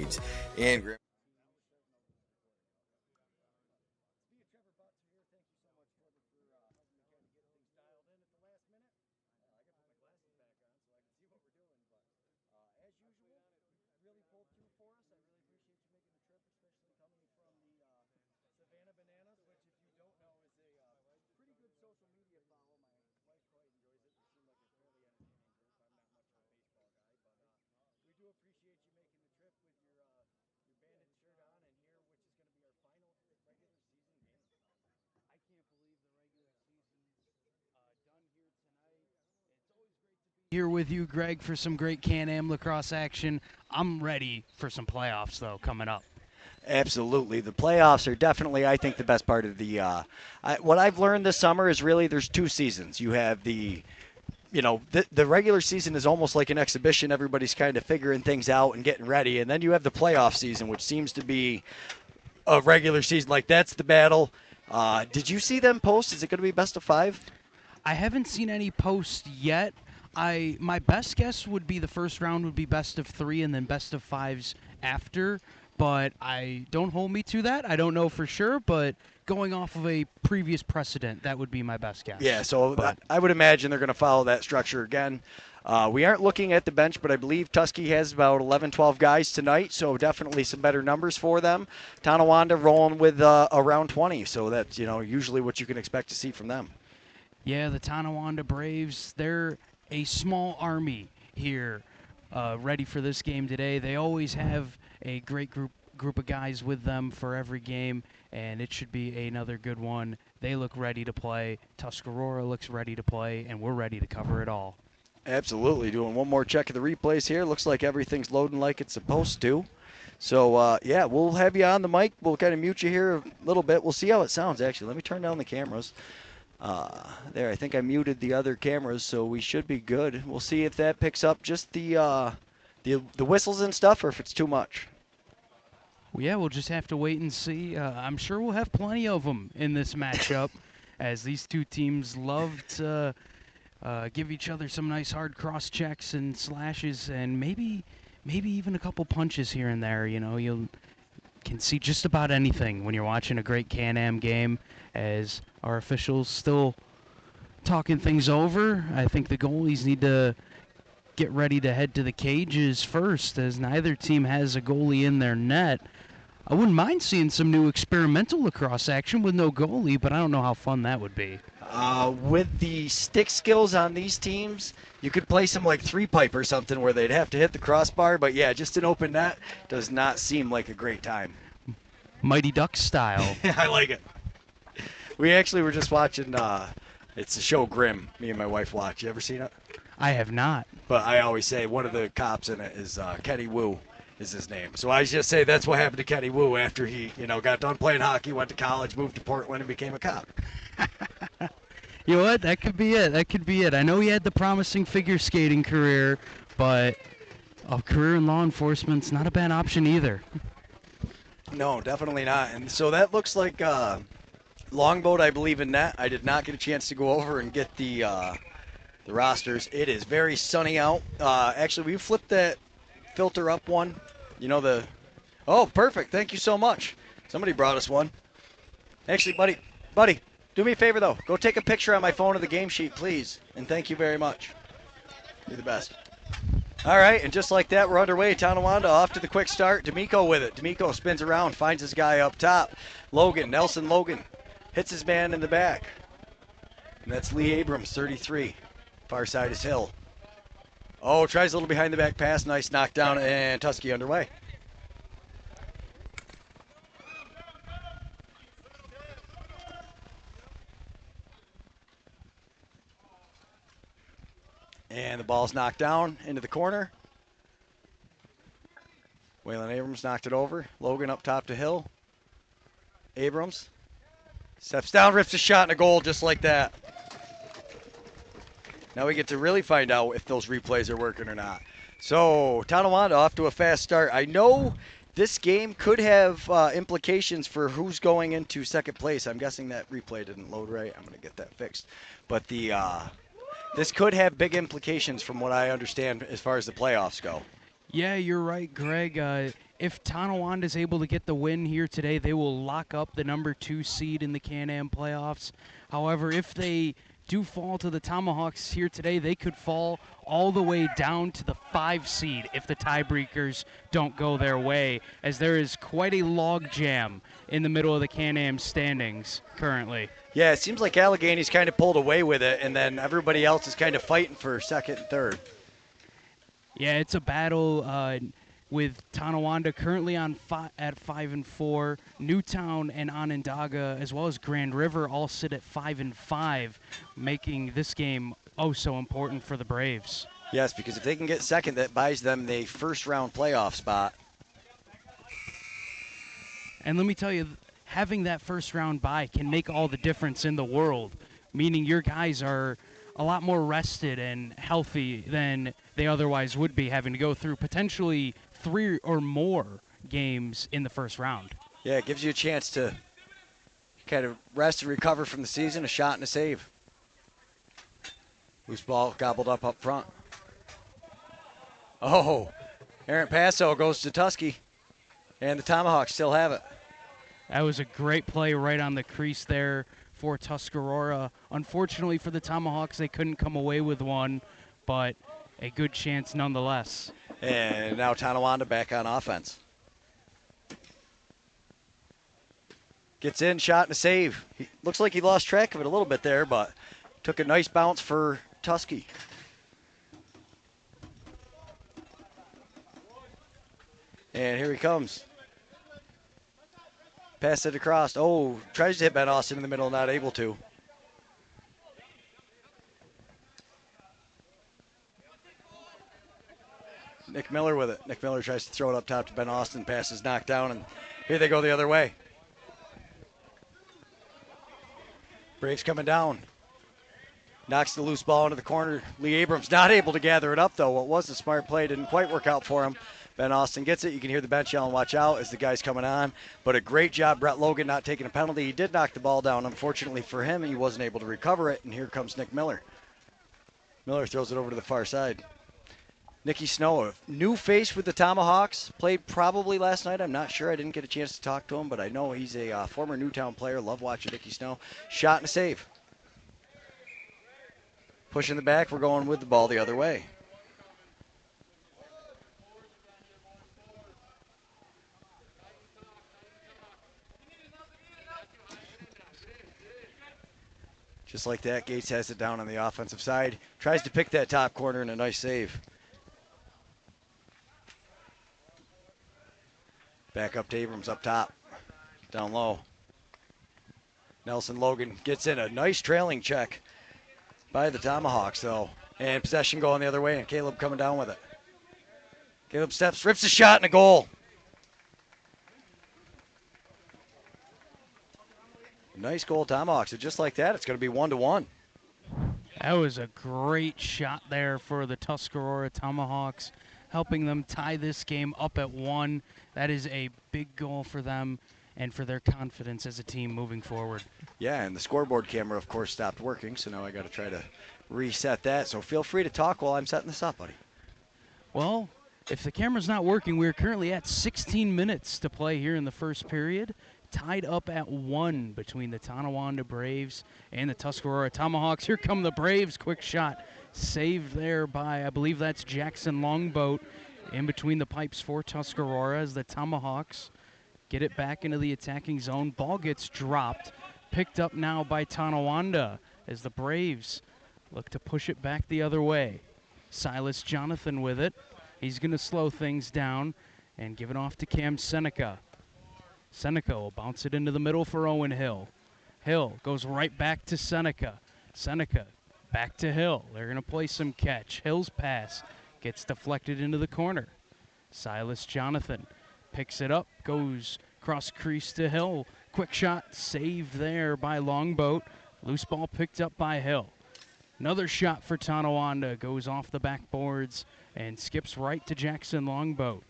teams in Grand. Here with you, Greg, for some great Can-Am Lacrosse action. I'm ready for some playoffs, though, coming up. Absolutely. The playoffs are definitely, I think, the best part of the. What I've learned this summer is really there's two seasons. You have the regular season is almost like an exhibition. Everybody's kind of figuring things out and getting ready. And then you have the playoff season, which seems to be a regular season. Like, that's the battle. Did you see them post? Is it going to be best of 5? I haven't seen any posts yet. My best guess would be the first round would be best of 3 and then best of 5s after, but I don't hold me to that. I don't know for sure, but going off of a previous precedent, that would be my best guess. Yeah, so I would imagine they're going to follow that structure again. We aren't looking at the bench, but I believe Tusky has about 11, 12 guys tonight, so definitely some better numbers for them. Tonawanda rolling with around 20, so that's usually what you can expect to see from them. Yeah, the Tonawanda Braves, they're a small army here ready for this game today. They always have a great group of guys with them for every game, and it should be another good one. They look ready to play. Tuscarora looks ready to play, and we're ready to cover it all. Absolutely. Doing one more check of the replays here. Looks like everything's loading like it's supposed to. So, yeah, we'll have you on the mic. We'll kind of mute you here a little bit. We'll see how it sounds, actually. Let me turn down the cameras. There, I think I muted the other cameras, so we should be good. We'll see if that picks up just the whistles and stuff, or if it's too much. Well, yeah, we'll just have to wait and see. I'm sure we'll have plenty of them in this matchup, as these two teams love to give each other some nice hard cross checks and slashes, and maybe even a couple punches here and there. You can see just about anything when you're watching a great Can-Am game, as our officials still talking things over. I think the goalies need to get ready to head to the cages first, as neither team has a goalie in their net. I wouldn't mind seeing some new experimental lacrosse action with no goalie, but I don't know how fun that would be. With the stick skills on these teams, you could play some like 3-pipe or something where they'd have to hit the crossbar. But yeah, just an open net does not seem like a great time. Mighty Ducks style. I like it. We actually were just watching, it's the show Grimm, me and my wife watch. You ever seen it? I have not. But I always say one of the cops in it is Kenny Wu is his name. So I just say that's what happened to Kenny Wu after he, got done playing hockey, went to college, moved to Portland, and became a cop. You know what? That could be it. I know he had the promising figure skating career, but a career in law enforcement's not a bad option either. No, definitely not. And so that looks like Longboat, I believe, in net. I did not get a chance to go over and get the rosters. It is very sunny out. Actually, we flipped that filter up one. Oh, perfect. Thank you so much. Somebody brought us one. Actually, buddy, do me a favor, though. Go take a picture on my phone of the game sheet, please. And thank you very much. You're the best. All right, and just like that, we're underway. Tonawanda off to the quick start. D'Amico with it. D'Amico spins around, finds his guy up top. Nelson Logan, hits his man in the back. And that's Lee Abrams, 33. Far side is Hill. Oh, tries a little behind the back pass. Nice knockdown, and Tusky underway. And the ball's knocked down into the corner. Waylon Abrams knocked it over. Logan up top to Hill. Abrams steps down, rips a shot, and a goal just like that. Now we get to really find out if those replays are working or not. So, Tonawanda off to a fast start. I know this game could have implications for who's going into second place. I'm guessing that replay didn't load right. I'm going to get that fixed. But this could have big implications from what I understand as far as the playoffs go. Yeah, you're right, Greg. If Tonawanda is able to get the win here today, they will lock up the number 2 seed in the Can-Am playoffs. However, if they do fall to the Tomahawks here today, they could fall all the way down to the 5 seed if the tiebreakers don't go their way, as there is quite a log jam in the middle of the Can-Am standings currently. Yeah, it seems like Allegheny's kind of pulled away with it, and then everybody else is kind of fighting for second and third. Yeah, it's a battle with Tonawanda currently at 5-4. Newtown and Onondaga, as well as Grand River, all sit at 5-5, making this game oh so important for the Braves. Yes, because if they can get second, that buys them the first round playoff spot. And let me tell you, having that first round bye can make all the difference in the world, meaning your guys are a lot more rested and healthy than they otherwise would be, having to go through potentially 3 or more games in the first round. Yeah, it gives you a chance to kind of rest and recover from the season, a shot and a save. Loose ball gobbled up front. Oh, errant passo goes to Tusky, and the Tomahawks still have it. That was a great play right on the crease there for Tuscarora. Unfortunately for the Tomahawks, they couldn't come away with one, but a good chance nonetheless. And now Tonawanda back on offense. Gets in, shot, and a save. Looks like he lost track of it a little bit there, but took a nice bounce for Tusky. And here he comes. Pass it across. Oh, tries to hit Ben Austin in the middle, not able to. Nick Miller with it. Nick Miller tries to throw it up top to Ben Austin. Pass is knocked down, and here they go the other way. Braves coming down. Knocks the loose ball into the corner. Lee Abrams not able to gather it up, though. What was a smart play didn't quite work out for him. Ben Austin gets it. You can hear the bench yelling, watch out, as the guy's coming on. But a great job, Brett Logan, not taking a penalty. He did knock the ball down. Unfortunately for him, he wasn't able to recover it, and here comes Nick Miller. Miller throws it over to the far side. Nicky Snow, a new face with the Tomahawks, played probably last night. I'm not sure. I didn't get a chance to talk to him, but I know he's a former Newtown player. Love watching Nicky Snow. Shot and a save. Pushing the back, we're going with the ball the other way. Just like that, Gates has it down on the offensive side. Tries to pick that top corner and a nice save. Back up to Abrams up top. Down low. Nelson Logan gets in a nice trailing check by the Tomahawks, though. And possession going the other way, and Caleb coming down with it. Caleb steps, rips a shot, and a goal. Nice goal, Tomahawks. So just like that, it's going to be 1-1. That was a great shot there for the Tuscarora Tomahawks, helping them tie this game up at 1. That is a big goal for them and for their confidence as a team moving forward. Yeah, and the scoreboard camera, of course, stopped working, so now I got to try to reset that. So feel free to talk while I'm setting this up, buddy. Well, if the camera's not working, we're currently at 16 minutes to play here in the first period. Tied up at 1 between the Tonawanda Braves and the Tuscarora Tomahawks. Here come the Braves. Quick shot saved there by, I believe that's Jackson Longboat, in between the pipes for Tuscarora as the Tomahawks get it back into the attacking zone. Ball gets dropped. Picked up now by Tonawanda as the Braves look to push it back the other way. Silas Jonathan with it. He's going to slow things down and give it off to Cam Seneca. Seneca will bounce it into the middle for Owen Hill. Hill goes right back to Seneca. Seneca back to Hill. They're going to play some catch. Hill's pass gets deflected into the corner. Silas Jonathan picks it up, goes cross crease to Hill. Quick shot saved there by Longboat. Loose ball picked up by Hill. Another shot for Tonawanda goes off the backboards and skips right to Jackson Longboat.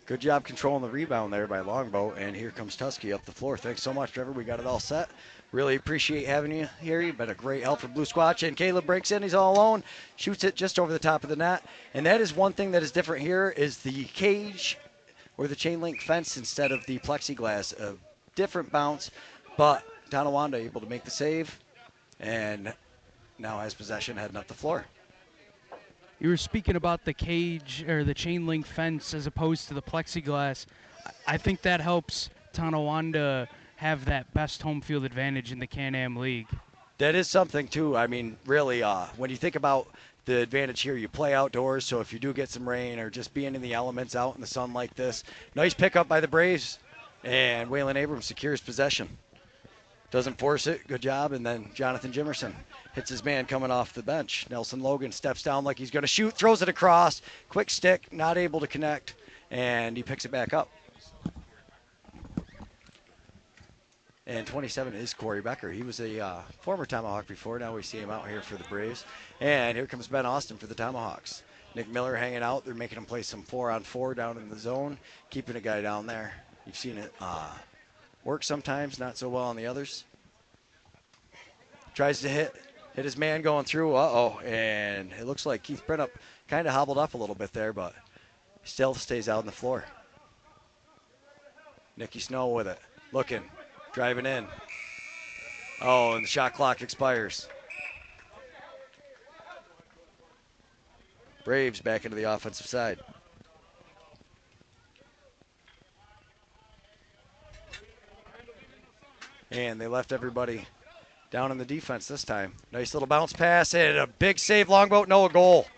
Good job controlling the rebound there by Longboat, and here comes Tusky up the floor. Thanks so much, Trevor. We got it all set. Really appreciate having you here. You've been a great help for Blue Squatch. And Caleb breaks in. He's all alone. Shoots it just over the top of the net. And that is one thing that is different here is the cage or the chain link fence instead of the plexiglass. A different bounce, but Tonawanda able to make the save and now has possession heading up the floor. You were speaking about the cage or the chain link fence as opposed to the plexiglass. I think that helps Tonawanda have that best home field advantage in the Can-Am League. That is something too. I mean, really, when you think about the advantage here, you play outdoors, so if you do get some rain or just being in the elements out in the sun like this, nice pickup by the Braves, and Waylon Abrams secures possession. Doesn't force it, good job, and then Jonathan Jimerson hits his man coming off the bench. Nelson Logan steps down like he's going to shoot, throws it across, quick stick, not able to connect, and he picks it back up. And 27 is Corey Becker. He was a former Tomahawk before. Now we see him out here for the Braves. And here comes Ben Austin for the Tomahawks. Nick Miller hanging out. They're making him play some 4-on-4 down in the zone, keeping a guy down there. You've seen it work sometimes, not so well on the others. Tries to hit his man going through. And it looks like Keith Brennup kind of hobbled up a little bit there, but still stays out on the floor. Nicky Snow with it. Looking. Driving in. And the shot clock expires. Braves back into the offensive side. And they left everybody down in the defense this time. Nice little bounce pass and a big save. Longboat, no, a goal.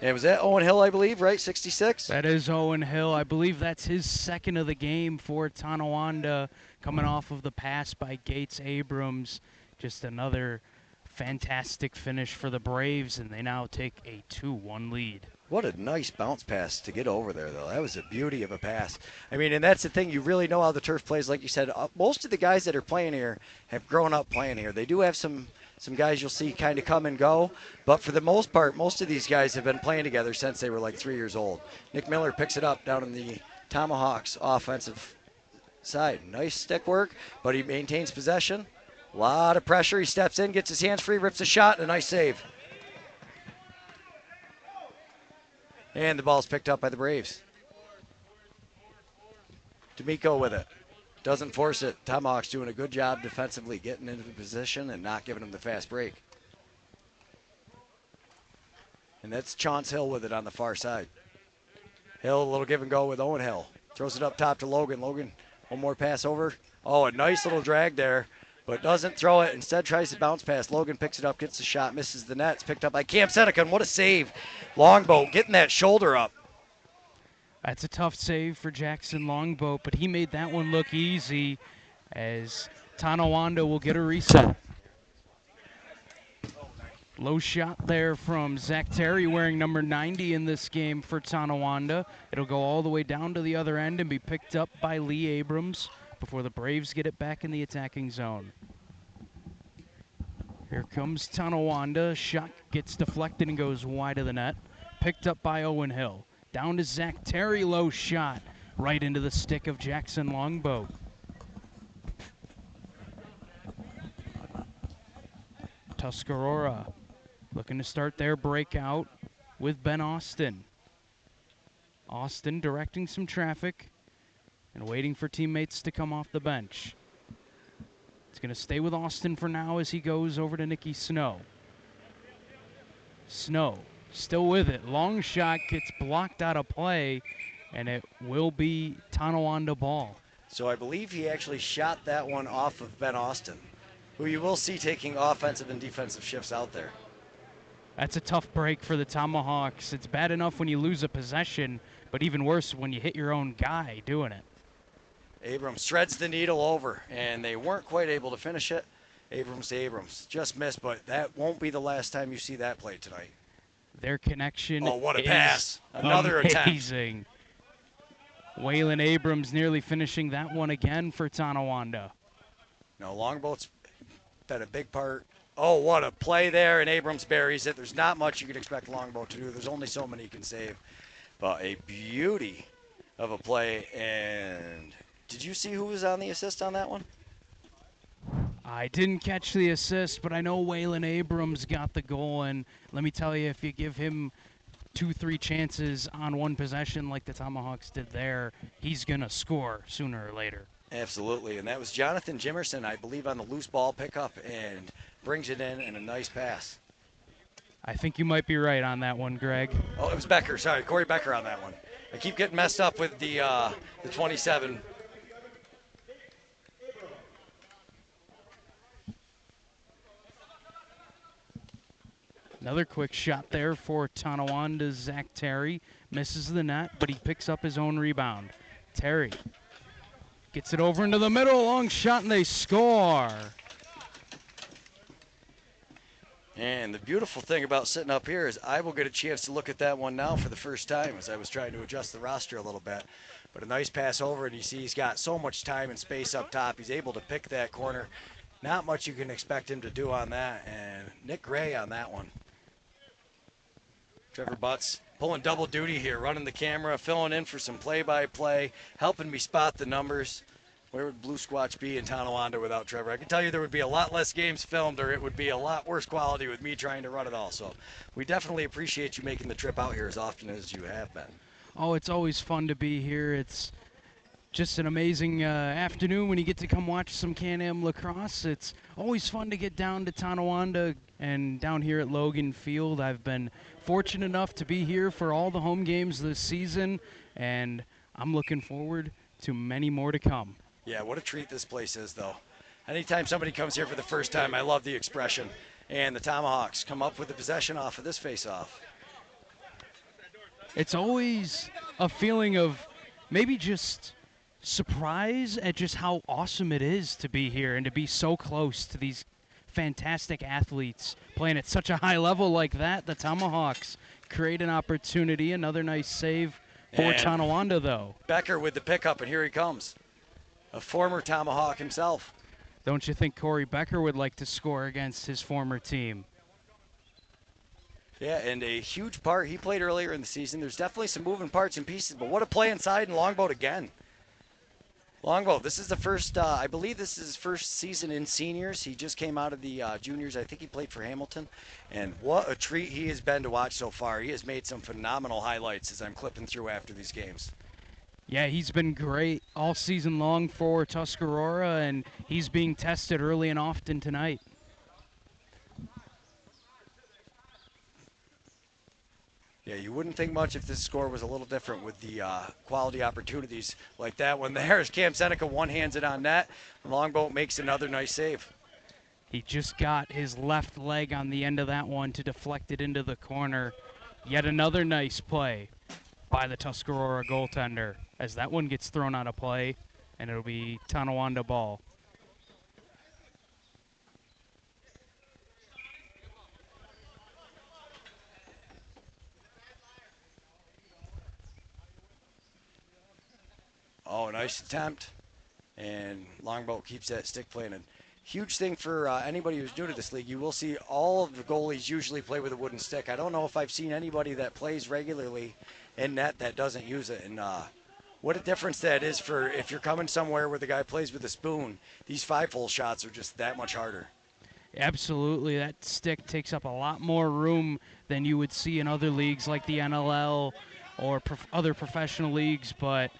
And was that Owen Hill, I believe, right? 66? That is Owen Hill. I believe that's his second of the game for Tonawanda, coming off of the pass by Gates Abrams. Just another fantastic finish for the Braves, and they now take a 2-1 lead. What a nice bounce pass to get over there, though. That was a beauty of a pass. I mean, and that's the thing. You really know how the turf plays. Like you said, most of the guys that are playing here have grown up playing here. They do have some guys you'll see kind of come and go, but for the most part, most of these guys have been playing together since they were like 3 years old. Nick Miller picks it up down in the Tomahawks offensive side. Nice stick work, but he maintains possession. A lot of pressure. He steps in, gets his hands free, rips a shot, and a nice save. And the ball's picked up by the Braves. D'Amico with it. Doesn't force it. Tomahawks doing a good job defensively, getting into position and not giving him the fast break. And that's Chauncey Hill with it on the far side. Hill, a little give and go with Owen Hill. Throws it up top to Logan. Logan, one more pass over. A nice little drag there, but doesn't throw it. Instead tries to bounce pass. Logan picks it up, gets the shot, misses the net. It's picked up by Cam Seneca, and what a save. Longboat getting that shoulder up. That's a tough save for Jackson Longboat, but he made that one look easy as Tonawanda will get a reset. Low shot there from Zach Terry, wearing number 90 in this game for Tonawanda. It'll go all the way down to the other end and be picked up by Lee Abrams before the Braves get it back in the attacking zone. Here comes Tonawanda. Shot gets deflected and goes wide of the net. Picked up by Owen Hill. Down to Zach Terry, low shot, right into the stick of Jackson Longboat. Tuscarora looking to start their breakout with Ben Austin. Austin directing some traffic and waiting for teammates to come off the bench. It's going to stay with Austin for now as he goes over to Nicky Snow. Snow still with it. Long shot gets blocked out of play, and it will be Tonawanda ball. So I believe he actually shot that one off of Ben Austin, who you will see taking offensive and defensive shifts out there. That's a tough break for the Tomahawks. It's bad enough when you lose a possession, but even worse when you hit your own guy doing it. Abrams shreds the needle over, and they weren't quite able to finish it. Abrams to Abrams. Just missed, but that won't be the last time you see that play tonight. Their connection what a pass. Another amazing. Waylon Abrams nearly finishing that one again for Tonawanda. No, Longboat's been a big part. Oh, what a play there, and Abrams buries it. There's not much you can expect Longboat to do. There's only so many he can save. But a beauty of a play. And did you see who was on the assist on that one? I didn't catch the assist, but I know Waylon Abrams got the goal, and let me tell you, if you give him 2-3 chances on one possession like the Tomahawks did there, he's going to score sooner or later. Absolutely, and that was Jonathan Jimerson, I believe, on the loose ball pickup and brings it in a nice pass. I think you might be right on that one, Greg. Oh, it was Becker. Sorry, Corey Becker on that one. I keep getting messed up with the 27. Another quick shot there for Tonawanda's Zach Terry. Misses the net, but he picks up his own rebound. Terry gets it over into the middle, long shot, and they score. And the beautiful thing about sitting up here is I will get a chance to look at that one now for the first time as I was trying to adjust the roster a little bit. But a nice pass over, and you see he's got so much time and space up top. He's able to pick that corner. Not much you can expect him to do on that. And Nick Gray on that one. Trevor Butts pulling double duty here, running the camera, filling in for some play-by-play, helping me spot the numbers. Where would Blue Squatch be in Tonawanda without Trevor? I can tell you there would be a lot less games filmed, or it would be a lot worse quality with me trying to run it all. So we definitely appreciate you making the trip out here as often as you have been. Oh, it's always fun to be here. It's just an amazing afternoon when you get to come watch some Can-Am Lacrosse. It's always fun to get down to Tonawanda and down here at Logan Field. I've been fortunate enough to be here for all the home games this season, and I'm looking forward to many more to come. Yeah, what a treat this place is, though. Anytime somebody comes here for the first time, I love the expression. And the Tomahawks come up with the possession off of this face-off. It's always a feeling of maybe just surprise at just how awesome it is to be here and to be so close to these fantastic athletes playing at such a high level like that. The Tomahawks create an opportunity. Another nice save for Tonawanda, though. Becker with the pickup, and here he comes. A former Tomahawk himself. Don't you think Corey Becker would like to score against his former team? Yeah, and a huge part. He played earlier in the season. There's definitely some moving parts and pieces, but what a play inside, and Longboat again. Longboat, this is the first, I believe this is his first season in seniors. He just came out of the juniors. I think he played for Hamilton. And what a treat he has been to watch so far. He has made some phenomenal highlights as I'm clipping through after these games. Yeah, he's been great all season long for Tuscarora, and he's being tested early and often tonight. Yeah, you wouldn't think much if this score was a little different with the quality opportunities like that one there. As Cam Seneca one-hands it on net, Longboat makes another nice save. He just got his left leg on the end of that one to deflect it into the corner. Yet another nice play by the Tuscarora goaltender as that one gets thrown out of play, and it'll be Tonawanda ball. Oh, nice attempt. And Longboat keeps that stick playing. And huge thing for anybody who's new to this league, you will see all of the goalies usually play with a wooden stick. I don't know if I've seen anybody that plays regularly in net that doesn't use it. And what a difference that is for if you're coming somewhere where the guy plays with a spoon. These 5-hole shots are just that much harder. Absolutely. That stick takes up a lot more room than you would see in other leagues like the NLL or other professional leagues, but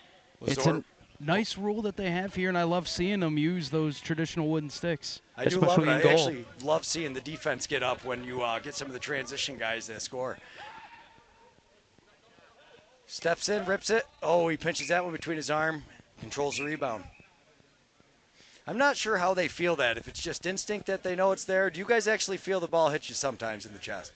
it's a nice rule that they have here, and I love seeing them use those traditional wooden sticks. I do love it. I actually love seeing the defense get up when you get some of the transition guys that score. Steps in, rips it. Oh, he pinches that one between his arm, controls the rebound. I'm not sure how they feel that, if it's just instinct that they know it's there. Do you guys actually feel the ball hits you sometimes in the chest?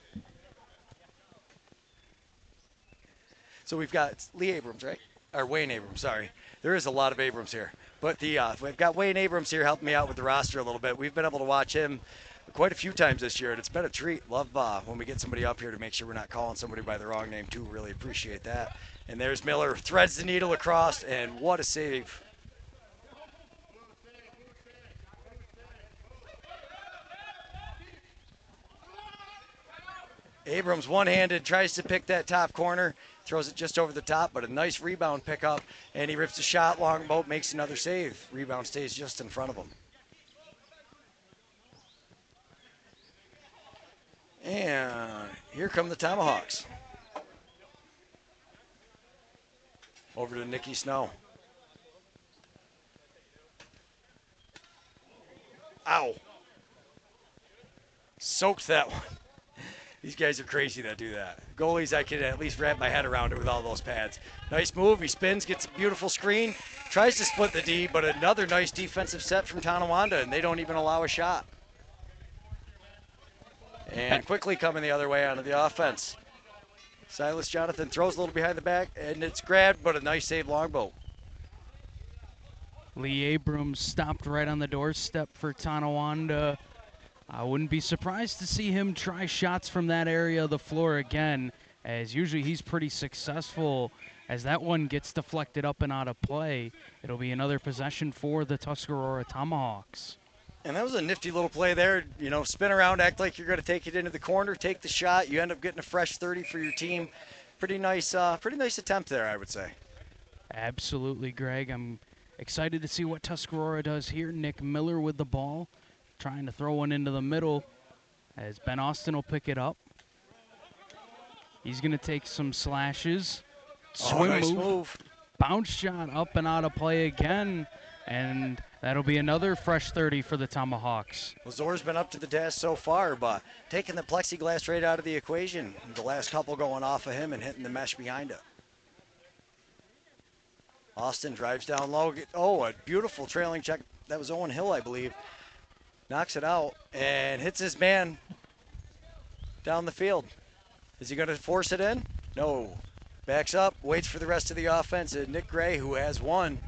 So we've got Lee Abrams, right? Or Wayne Abrams, sorry. There is a lot of Abrams here. But we've got Wayne Abrams here helping me out with the roster a little bit. We've been able to watch him quite a few times this year, and it's been a treat. Love when we get somebody up here to make sure we're not calling somebody by the wrong name, too. Really appreciate that. And there's Miller, threads the needle across, and what a save. Abrams one-handed, tries to pick that top corner, throws it just over the top, but a nice rebound pickup, and he rips a shot. Longboat makes another save. Rebound stays just in front of him. And here come the Tomahawks. Over to Nikki Snow. Ow. Soaked that one. These guys are crazy that do that. Goalies, I could at least wrap my head around it with all those pads. Nice move. He spins, gets a beautiful screen, tries to split the D, but another nice defensive set from Tonawanda, and they don't even allow a shot. And quickly coming the other way onto the offense. Silas Jonathan throws a little behind the back, and it's grabbed, but a nice save, Longboat. Lee Abrams stopped right on the doorstep for Tonawanda. I wouldn't be surprised to see him try shots from that area of the floor again, as usually he's pretty successful. As that one gets deflected up and out of play, it'll be another possession for the Tuscarora Tomahawks. And that was a nifty little play there. You know, spin around, act like you're going to take it into the corner, take the shot. You end up getting a fresh 30 for your team. Pretty nice attempt there, I would say. Absolutely, Greg. I'm excited to see what Tuscarora does here. Nick Miller with the ball, trying to throw one into the middle, as Ben Austin will pick it up. He's going to take some slashes. Swim nice move. Bounce shot up and out of play again. And that'll be another fresh 30 for the Tomahawks. Lazor's been up to the task so far, but taking the plexiglass right out of the equation. The last couple going off of him and hitting the mesh behind it. Austin drives down low. Oh, a beautiful trailing check. That was Owen Hill, I believe. Knocks it out and hits his man down the field. Is he going to force it in? No. Backs up, waits for the rest of the offense. And Nick Gray, who has one,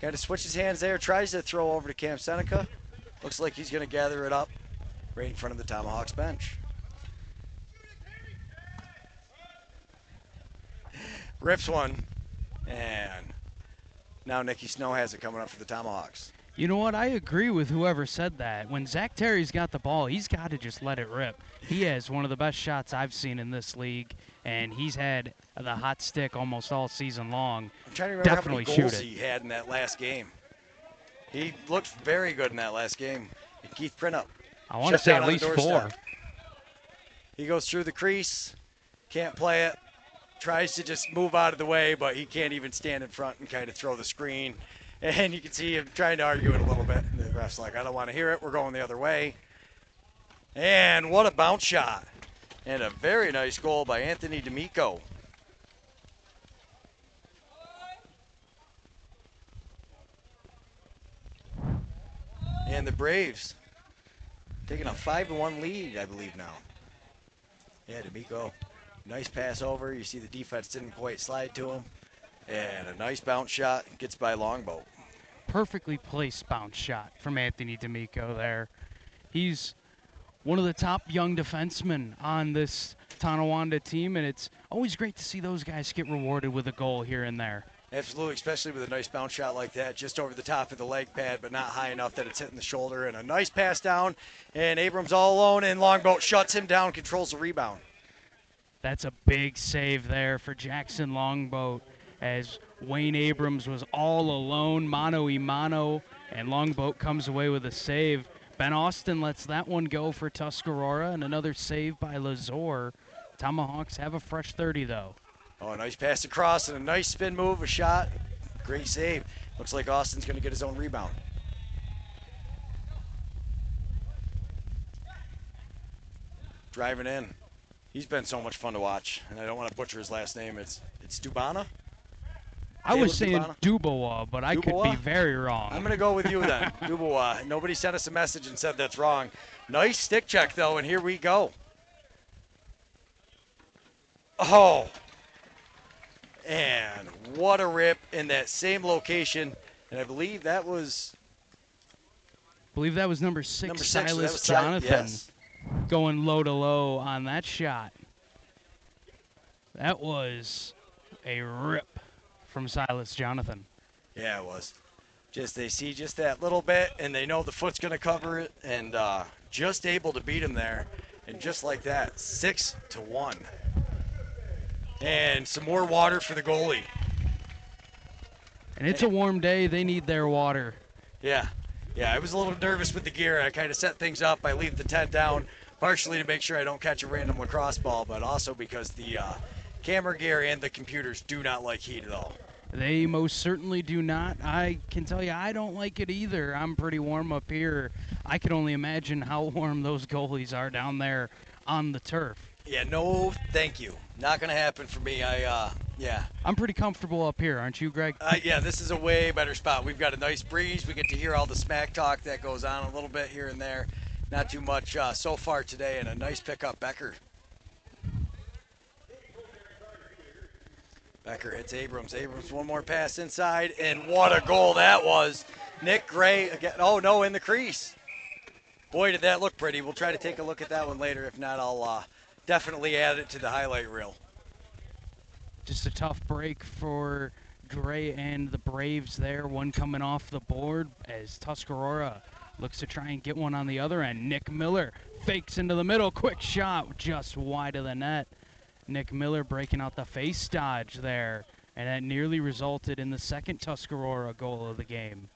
kind of switches hands there, tries to throw over to Cam Seneca. Looks like he's going to gather it up right in front of the Tomahawks bench. Rips one, and now Nicky Snow has it coming up for the Tomahawks. You know what? I agree with whoever said that. When Zach Terry's got the ball, he's got to just let it rip. He has one of the best shots I've seen in this league, and he's had the hot stick almost all season long. I'm trying to remember Definitely how many goals shoot it. he had in that last game. He looked very good in that last game. And Keith Printup. I want to say at least 4. He goes through the crease, can't play it, tries to just move out of the way, but he can't even stand in front and kind of throw the screen. And you can see him trying to argue it a little bit. The ref's like, I don't want to hear it. We're going the other way. And what a bounce shot. And a very nice goal by Anthony D'Amico. And the Braves taking a 5-1 lead, I believe now. Yeah, D'Amico, nice pass over. You see the defense didn't quite slide to him. And a nice bounce shot, gets by Longboat. Perfectly placed bounce shot from Anthony D'Amico there. He's one of the top young defensemen on this Tonawanda team, and it's always great to see those guys get rewarded with a goal here and there. Absolutely, especially with a nice bounce shot like that, just over the top of the leg pad, but not high enough that it's hitting the shoulder. And a nice pass down, and Abrams all alone, and Longboat shuts him down, controls the rebound. That's a big save there for Jackson Longboat, as Wayne Abrams was all alone, mano-a-mano, and Longboat comes away with a save. Ben Austin lets that one go for Tuscarora, and another save by Lazor. Tomahawks have a fresh 30, though. Oh, nice pass across and a nice spin move, a shot. Great save. Looks like Austin's going to get his own rebound. Driving in. He's been so much fun to watch, and I don't want to butcher his last name. It's Dubana? I was saying Dubana? Dubois, but I could be very wrong. I'm going to go with you then, Dubois. Nobody sent us a message and said that's wrong. Nice stick check, though, and here we go. Oh. And what a rip in that same location. And I believe that was number 6, number 6 Silas that Jonathan, yes. going low to low on that shot. That was a rip from Silas Jonathan. Yeah, it was. They see just that little bit, and they know the foot's going to cover it, and just able to beat him there. And just like that, 6-1. And some more water for the goalie. And it's a warm day. They need their water. Yeah. Yeah, I was a little nervous with the gear. I kind of set things up. I leave the tent down, partially to make sure I don't catch a random lacrosse ball, but also because the camera gear and the computers do not like heat at all. They most certainly do not. I can tell you I don't like it either. I'm pretty warm up here. I can only imagine how warm those goalies are down there on the turf. Yeah, no thank you. Not going to happen for me. Yeah. I'm pretty comfortable up here, aren't you, Greg? Yeah, this is a way better spot. We've got a nice breeze. We get to hear all the smack talk that goes on a little bit here and there. Not too much so far today, and a nice pickup. Becker hits Abrams. Abrams, one more pass inside, and what a goal that was. Nick Gray again. Oh, no, in the crease. Boy, did that look pretty. We'll try to take a look at that one later. If not, I'll definitely add it to the highlight reel. Just a tough break for Gray and the Braves there. One coming off the board as Tuscarora looks to try and get one on the other end. Nick Miller fakes into the middle. Quick shot just wide of the net. Nick Miller breaking out the face dodge there. And that nearly resulted in the second Tuscarora goal of the game.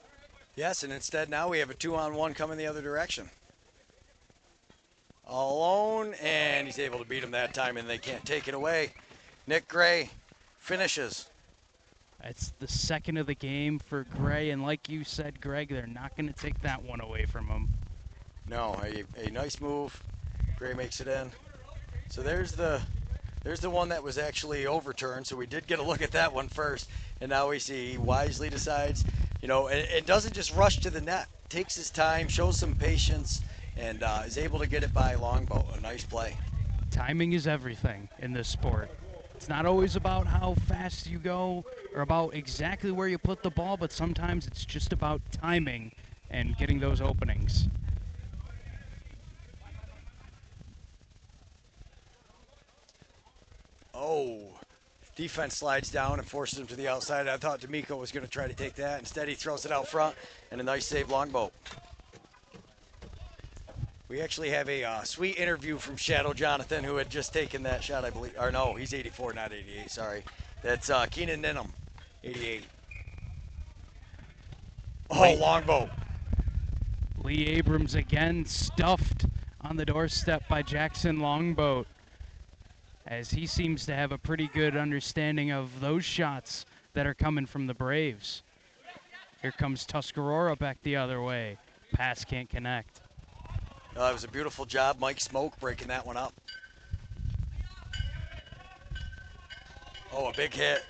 Yes, and instead now we have a 2-on-1 coming the other direction. All alone, and he's able to beat him that time, and they can't take it away. Nick Gray finishes. It's the second of the game for Gray, and like you said, Greg, they're not going to take that one away from him. No, a nice move. Gray makes it in. So there's the one that was actually overturned, so we did get a look at that one first, and now we see he wisely decides, and doesn't just rush to the net. Takes his time, shows some patience, and is able to get it by longbow. A nice play. Timing is everything in this sport. It's not always about how fast you go or about exactly where you put the ball, but sometimes it's just about timing and getting those openings. Oh, defense slides down and forces him to the outside. I thought D'Amico was going to try to take that. Instead, he throws it out front, and a nice save longbow. We actually have a sweet interview from Shadow Jonathan, who had just taken that shot, I believe. Or no, he's 84, not 88, sorry. That's Keenan Ninham, 88. Oh, longbow. Lee Abrams again stuffed on the doorstep by Jackson Longboat, as he seems to have a pretty good understanding of those shots that are coming from the Braves. Here comes Tuscarora back the other way. Pass can't connect. It was a beautiful job. Mike Smoke breaking that one up. Oh, a big hit.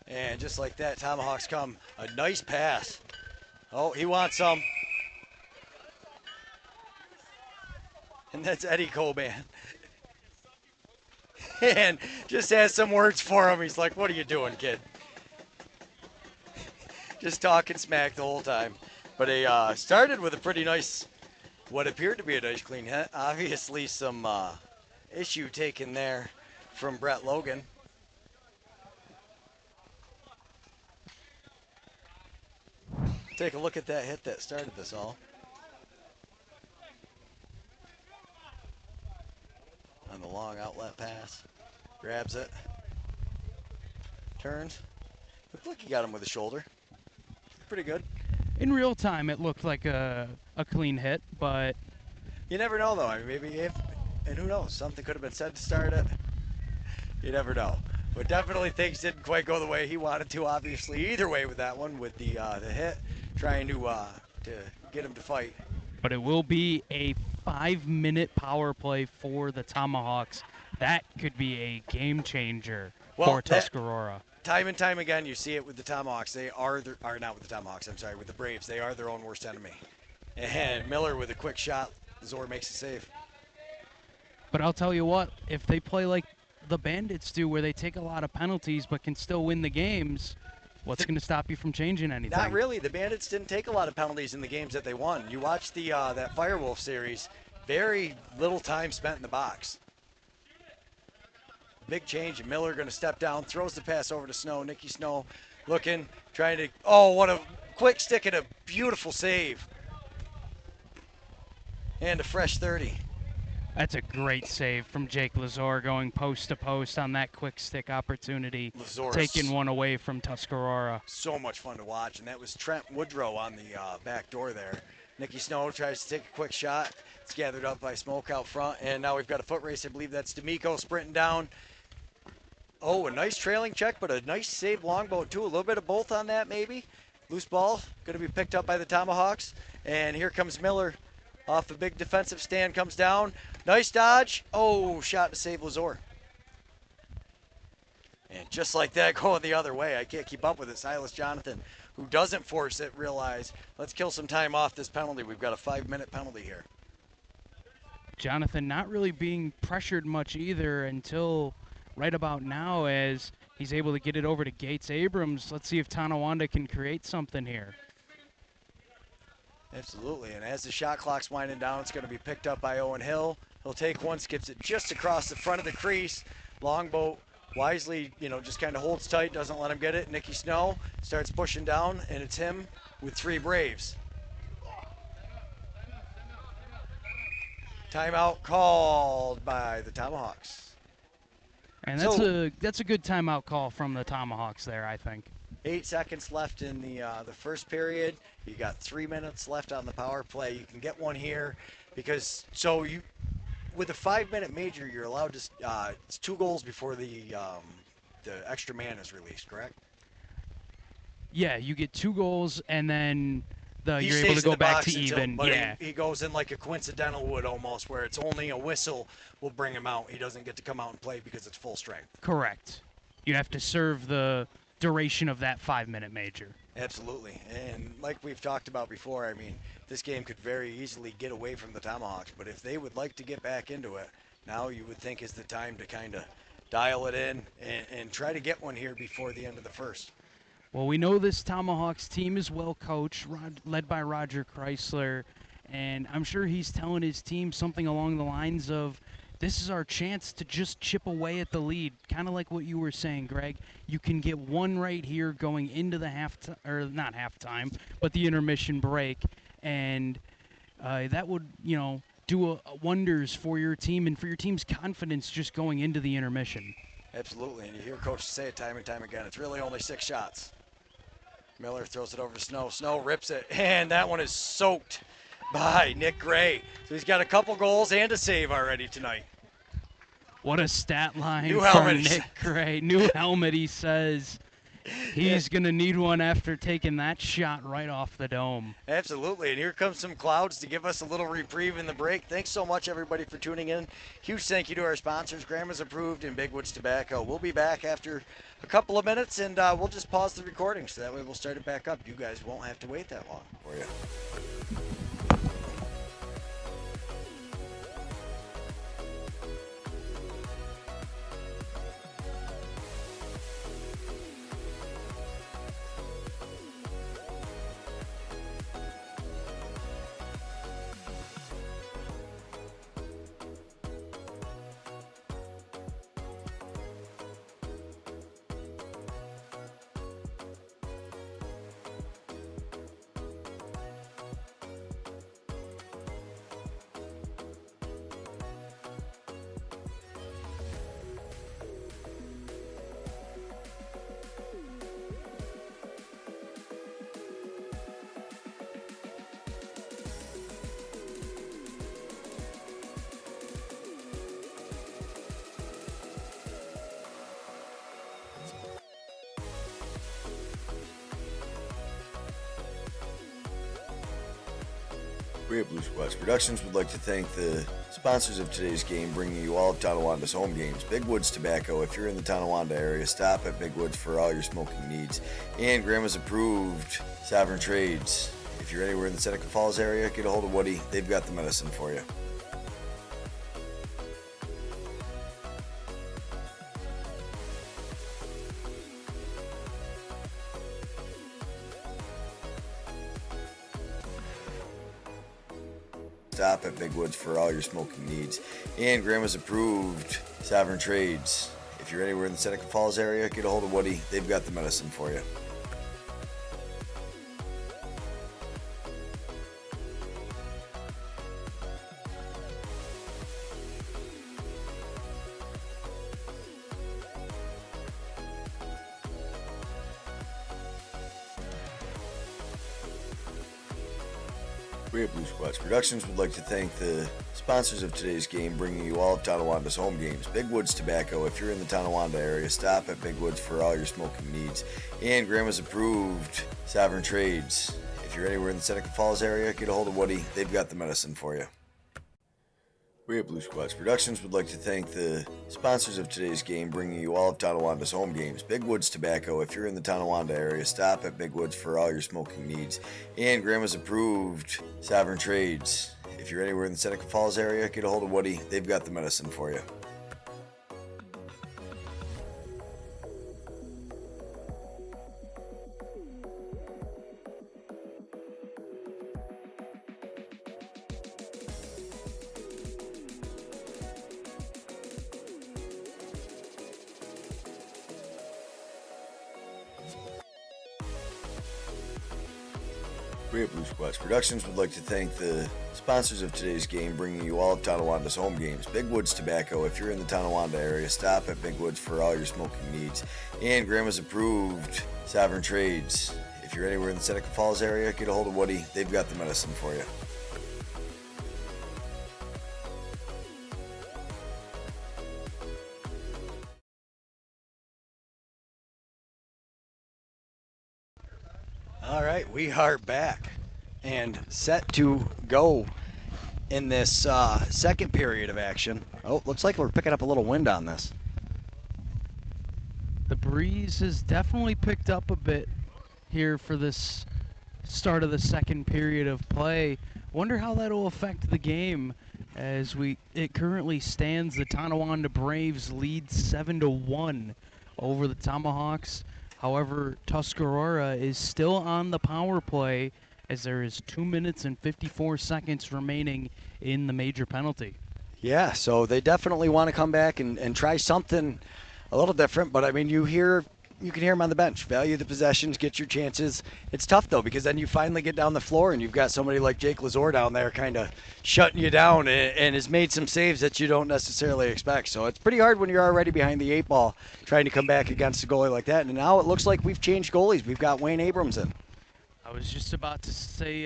And just like that, Tomahawks come. A nice pass. Oh, he wants some. And that's Eddie Coban. And just has some words for him. He's like, what are you doing, kid? Just talking smack the whole time. But he started with a pretty nice, what appeared to be a nice clean hit. Obviously some issue taken there from Brett Logan. Take a look at that hit that started this all. On the long outlet pass. Grabs it. Turns. Looks like he got him with the shoulder. Pretty good. In real time, it looked like a clean hit, but you never know, though. I mean, and who knows? Something could have been said to start it. You never know. But definitely things didn't quite go the way he wanted to, obviously. Either way with that one, with the hit, trying to get him to fight. But it will be a 5-minute power play for the Tomahawks. That could be a game changer for Tuscarora. Time and time again, you see it with the Tomahawks. They are not with the Tomahawks, I'm sorry, with the Braves. They are their own worst enemy. And Miller with a quick shot, Zor makes a save. But I'll tell you what, if they play like the Bandits do, where they take a lot of penalties but can still win the games, what's going to stop you from changing anything? Not really. The Bandits didn't take a lot of penalties in the games that they won. You watch the that Firewolf series, very little time spent in the box. Big change, and Miller going to step down, throws the pass over to Snow. Nicky Snow looking, trying to, oh, what a quick stick and a beautiful save. and a fresh 30. That's a great save from Jake Lazor, going post to post on that quick stick opportunity, taking one away from Tuscarora. So much fun to watch, and that was Trent Woodrow on the back door there. Nicky Snow tries to take a quick shot. It's gathered up by Smoke out front, and now we've got a foot race. I believe that's D'Amico sprinting down. Oh, a nice trailing check, but a nice save longboat too. A little bit of both on that maybe. Loose ball, going to be picked up by the Tomahawks, and here comes Miller. Off a big defensive stand, comes down. Nice dodge. Oh, shot to save Lazor. And just like that, going the other way. I can't keep up with it. Silas Jonathan, who doesn't force it, realize, let's kill some time off this penalty. We've got a 5-minute penalty here. Jonathan not really being pressured much either until right about now, as he's able to get it over to Gates Abrams. Let's see if Tonawanda can create something here. Absolutely, and as the shot clock's winding down, it's going to be picked up by Owen Hill. He'll take one, skips it just across the front of the crease. Longboat wisely, just kind of holds tight, doesn't let him get it. Nicky Snow starts pushing down, and it's him with 3 Braves. Timeout called by the Tomahawks. And that's a good timeout call from the Tomahawks there, I think. 8 seconds left in the first period. You got 3 minutes left on the power play. You can get one here because with a 5-minute major, you're allowed to it's 2 goals before the extra man is released, correct? Yeah, you get 2 goals and then you're able to go back to even. Yeah, he goes in like a coincidental would almost, where it's only a whistle will bring him out. He doesn't get to come out and play because it's full strength. Correct. You have to serve the duration of that 5-minute major. Absolutely, and like we've talked about before, I mean, this game could very easily get away from the Tomahawks, but if they would like to get back into it, now you would think is the time to kind of dial it in and try to get one here before the end of the first. Well, we know this Tomahawks team is well coached, led by Roger Chrysler, and I'm sure he's telling his team something along the lines of, this is our chance to just chip away at the lead, kind of like what you were saying, Greg. You can get one right here going into the not halftime, but the intermission break, and that would, do wonders for your team and for your team's confidence just going into the intermission. Absolutely, and you hear coaches say it time and time again. It's really only 6 shots. Miller throws it over to Snow. Snow rips it, and that one is soaked by Nick Gray. So he's got a couple goals and a save already tonight. What a stat line from Nick Gray. New helmet, he says. He's going to need one after taking that shot right off the dome. Absolutely, and here comes some clouds to give us a little reprieve in the break. Thanks so much, everybody, for tuning in. Huge thank you to our sponsors, Grandma's Approved and Big Woods Tobacco. We'll be back after a couple of minutes, and we'll just pause the recording so that way we'll start it back up. You guys won't have to wait that long for you. We at Blue Squash Productions would like to thank the sponsors of today's game, bringing you all of Tonawanda's home games. Big Woods Tobacco. If you're in the Tonawanda area, stop at Big Woods for all your smoking needs. And Grandma's Approved Sovereign Trades. If you're anywhere in the Seneca Falls area, get a hold of Woody. They've got the medicine for you. Stop at Big Woods for all your smoking needs. And Grandma's Approved Sovereign Trades. If you're anywhere in the Seneca Falls area, get a hold of Woody. They've got the medicine for you. We at Blue Squats Productions would like to thank the sponsors of today's game, bringing you all of Tonawanda's home games. Big Woods Tobacco. If you're in the Tonawanda area, stop at Big Woods for all your smoking needs. And Grandma's Approved Sovereign Trades. If you're anywhere in the Seneca Falls area, get a hold of Woody. They've got the medicine for you. We at Blue Squats Productions would like to thank the sponsors of today's game, bringing you all of Tonawanda's home games. Big Woods Tobacco. If you're in the Tonawanda area, stop at Big Woods for all your smoking needs. And Grandma's Approved Sovereign Trades. If you're anywhere in the Seneca Falls area, get a hold of Woody. They've got the medicine for you. We at Blue Squats Productions would like to thank the sponsors of today's game, bringing you all of Tonawanda's home games. Big Woods Tobacco. If you're in the Tonawanda area, stop at Big Woods for all your smoking needs. And Grandma's Approved Sovereign Trades. If you're anywhere in the Seneca Falls area, get a hold of Woody. They've got the medicine for you. All right, we are back and set to go in this second period of action. Oh, looks like we're picking up a little wind on this. The breeze has definitely picked up a bit here for this start of the second period of play. Wonder how that'll affect the game as it currently stands. The Tonawanda Braves lead 7-1 over the Tomahawks. However, Tuscarora is still on the power play as there is 2 minutes and 54 seconds remaining in the major penalty. Yeah, so they definitely want to come back and try something a little different. But I mean, you can hear them on the bench. Value the possessions, get your chances. It's tough though, because then you finally get down the floor and you've got somebody like Jake Lazor down there kind of shutting you down and has made some saves that you don't necessarily expect. So it's pretty hard when you're already behind the 8 ball trying to come back against a goalie like that. And now it looks like we've changed goalies. We've got Wayne Abrams in. I was just about to say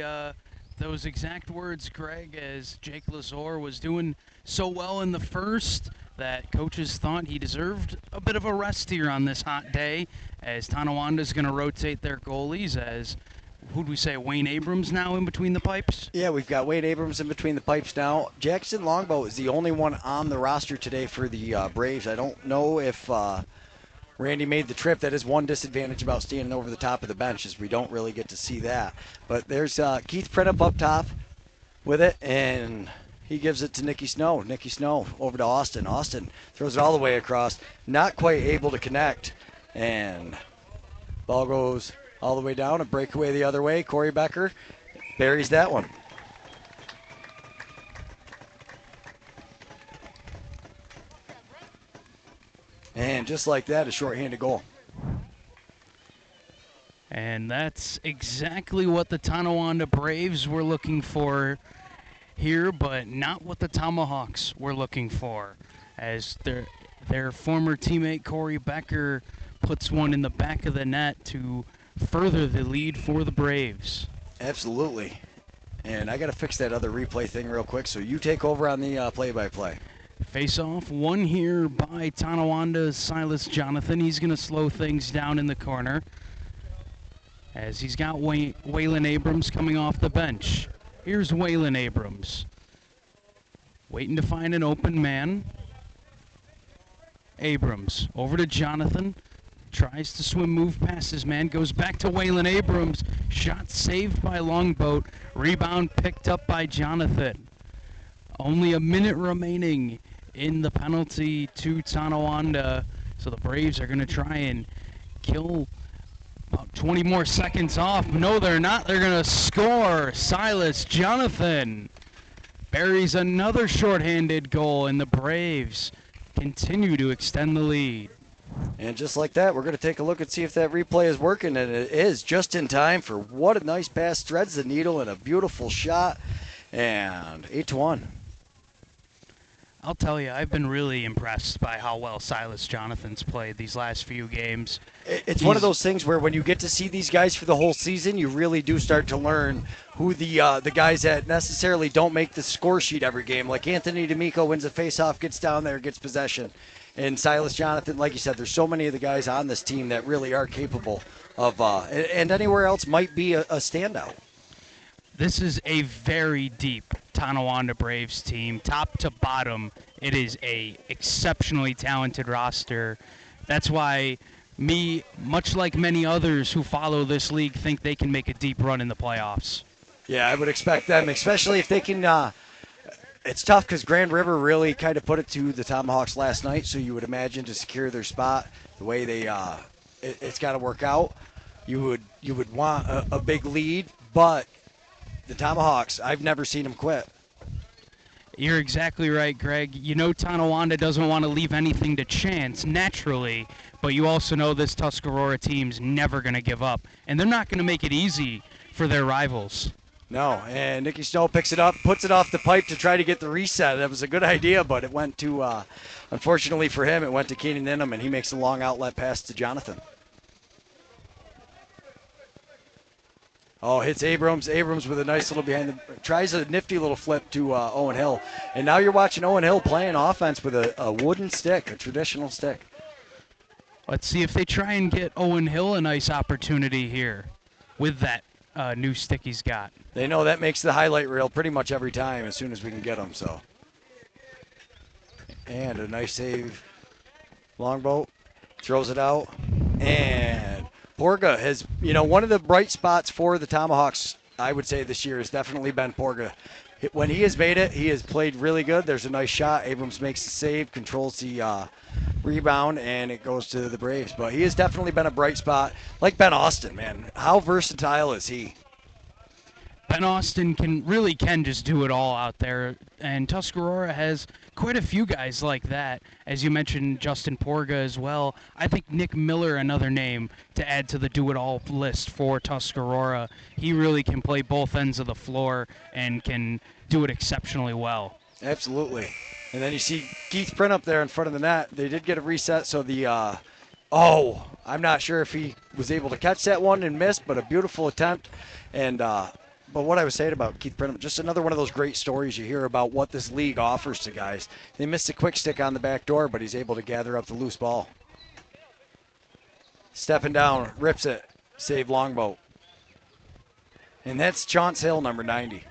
those exact words, Greg, as Jake Lazor was doing so well in the first that coaches thought he deserved a bit of a rest here on this hot day, as Tonawanda's going to rotate their goalies. As who'd we say, Wayne Abrams now in between the pipes? Yeah, we've got Wayne Abrams in between the pipes now. Jackson Longbow is the only one on the roster today for the Braves. I don't know if Randy made the trip. That is one disadvantage about standing over the top of the bench, is we don't really get to see that. But there's Keith Printup up top with it, and he gives it to Nicky Snow. Nicky Snow over to Austin. Austin throws it all the way across. Not quite able to connect. And ball goes all the way down. A breakaway the other way. Corey Becker buries that one. And just like that, a shorthanded goal. And that's exactly what the Tonawanda Braves were looking for here, but not what the Tomahawks were looking for, as their former teammate Corey Becker puts one in the back of the net to further the lead for the Braves. Absolutely. And I got to fix that other replay thing real quick, so you take over on the play-by-play. Face-off, one here by Tonawanda's Silas Jonathan. He's going to slow things down in the corner, as he's got Waylon Abrams coming off the bench. Here's Waylon Abrams, waiting to find an open man. Abrams over to Jonathan, tries to swim move past his man, goes back to Waylon Abrams. Shot saved by Longboat, rebound picked up by Jonathan. Only a minute remaining in the penalty to Tonawanda, so the Braves are going to try and kill about 20 more seconds off. No, they're not. They're going to score. Silas Jonathan buries another shorthanded goal, and the Braves continue to extend the lead. And just like that, we're going to take a look and see if that replay is working, and it is just in time for what a nice pass. Threads the needle and a beautiful shot, and 8-1. I'll tell you, I've been really impressed by how well Silas Jonathan's played these last few games. It's one of those things where when you get to see these guys for the whole season, you really do start to learn who the guys that necessarily don't make the score sheet every game. Like Anthony D'Amico wins a faceoff, gets down there, gets possession. And Silas Jonathan, like you said, there's so many of the guys on this team that really are capable of, and anywhere else might be a standout. This is a very deep Tonawanda Braves team, top to bottom. It is a exceptionally talented roster. That's why much like many others who follow this league, think they can make a deep run in the playoffs. Yeah, I would expect them, especially if they can. It's tough because Grand River really kind of put it to the Tomahawks last night, so you would imagine to secure their spot the way they it's got to work out. You would want a big lead, but the Tomahawks, I've never seen them quit. You're exactly right, Greg. You know Tonawanda doesn't want to leave anything to chance, naturally, but you also know this Tuscarora team's never going to give up, and they're not going to make it easy for their rivals. No, and Nicky Snow picks it up, puts it off the pipe to try to get the reset. That was a good idea, but it went to, unfortunately for him, it went to Keenan Inham, and he makes a long outlet pass to Jonathan. Oh, hits Abrams. Abrams with a nice little tries a nifty little flip to Owen Hill. And now you're watching Owen Hill playing offense with a wooden stick, a traditional stick. Let's see if they try and get Owen Hill a nice opportunity here with that new stick he's got. They know that makes the highlight reel pretty much every time as soon as we can get them, so. And a nice save. Longboat throws it out. And Porga has, one of the bright spots for the Tomahawks, I would say this year, has definitely been Porga. When he has made it, he has played really good. There's a nice shot. Abrams makes the save, controls the rebound, and it goes to the Braves. But he has definitely been a bright spot. Like Ben Austin, man. How versatile is he? Ben Austin can just do it all out there, and Tuscarora has quite a few guys like that. As you mentioned, Justin Porga as well. I think Nick Miller, another name to add to the do-it-all list for Tuscarora. He really can play both ends of the floor and can do it exceptionally well. Absolutely. And then you see Keith Print up there in front of the net. They did get a reset, so I'm not sure if he was able to catch that one and missed, but a beautiful attempt. And but what I was saying about Keith Prenham, just another one of those great stories you hear about what this league offers to guys. They missed a quick stick on the back door, but he's able to gather up the loose ball. Stepping down, rips it, save Longboat. And that's Chauncey Hill, number 90.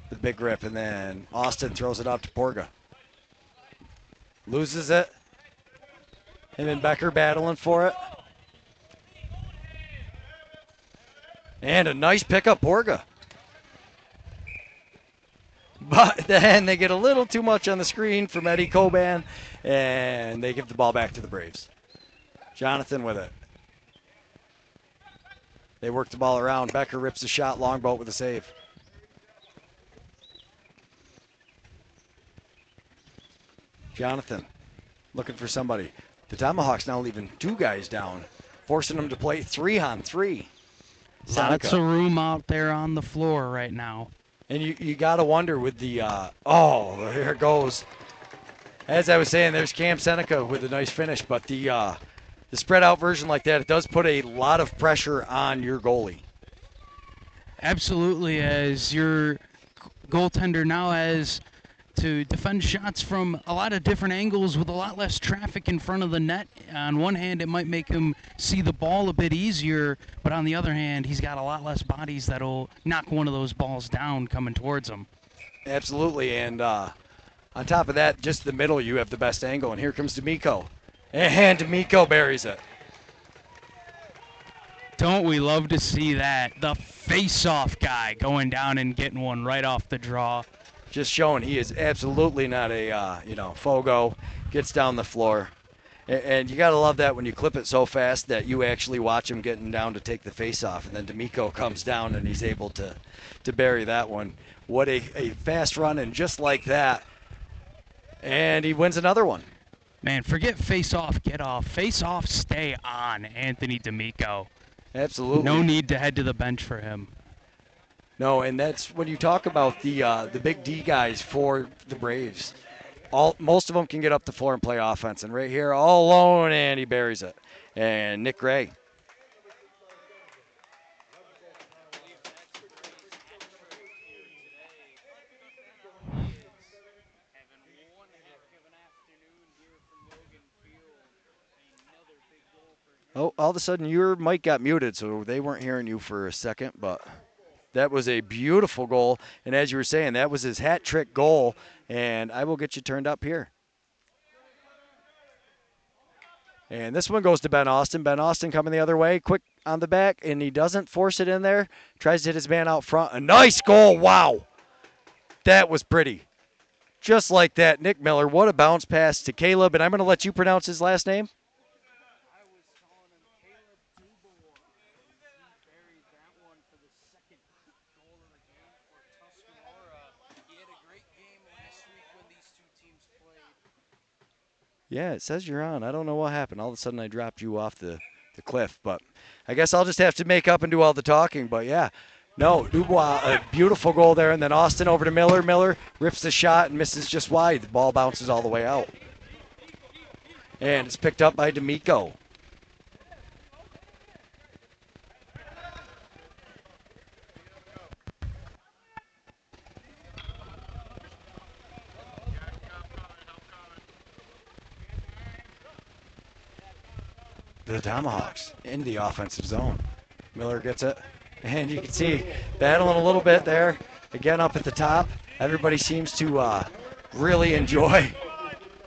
The big rip, and then Austin throws it up to Porga. Loses it. Him and Becker battling for it. And a nice pickup, Porga. But then they get a little too much on the screen from Eddie Coban, and they give the ball back to the Braves. Jonathan with it. They work the ball around. Becker rips the shot. Longboat with a save. Jonathan looking for somebody. The Tomahawks now leaving two guys down, forcing them to play 3-on-3. Lots of room out there on the floor right now. And you got to wonder with the, here it goes. As I was saying, there's Cam Seneca with a nice finish, but the spread out version like that, it does put a lot of pressure on your goalie. Absolutely, as your goaltender now has to defend shots from a lot of different angles with a lot less traffic in front of the net. On one hand, it might make him see the ball a bit easier, but on the other hand, he's got a lot less bodies that'll knock one of those balls down coming towards him. Absolutely, and on top of that, just the middle, you have the best angle, and here comes D'Amico. And D'Amico buries it. Don't we love to see that? The face-off guy going down and getting one right off the draw. Just showing he is absolutely not a, Fogo. Gets down the floor. And you got to love that when you clip it so fast that you actually watch him getting down to take the face off. And then D'Amico comes down and he's able to bury that one. What a fast run, and just like that. And he wins another one. Man, forget face off, get off. Face off, stay on, Anthony D'Amico. Absolutely. No need to head to the bench for him. No, and that's when you talk about the big D guys for the Braves. Most of them can get up the floor and play offense, and right here, all alone, and he buries it. And Nick Gray. Oh, all of a sudden your mic got muted, so they weren't hearing you for a second, but that was a beautiful goal. And as you were saying, that was his hat trick goal, and I will get you turned up here. And this one goes to Ben Austin. Ben Austin coming the other way, quick on the back, and he doesn't force it in there. Tries to hit his man out front. A nice goal. Wow. That was pretty. Just like that, Nick Miller. What a bounce pass to Caleb. And I'm going to let you pronounce his last name. Yeah, it says you're on. I don't know what happened. All of a sudden I dropped you off the cliff. But I guess I'll just have to make up and do all the talking. But, yeah. No, Dubois, a beautiful goal there. And then Austin over to Miller. Miller rips the shot and misses just wide. The ball bounces all the way out. And it's picked up by D'Amico. The Tomahawks into the offensive zone. Miller gets it. And you can see battling a little bit there. Again, up at the top. Everybody seems to really enjoy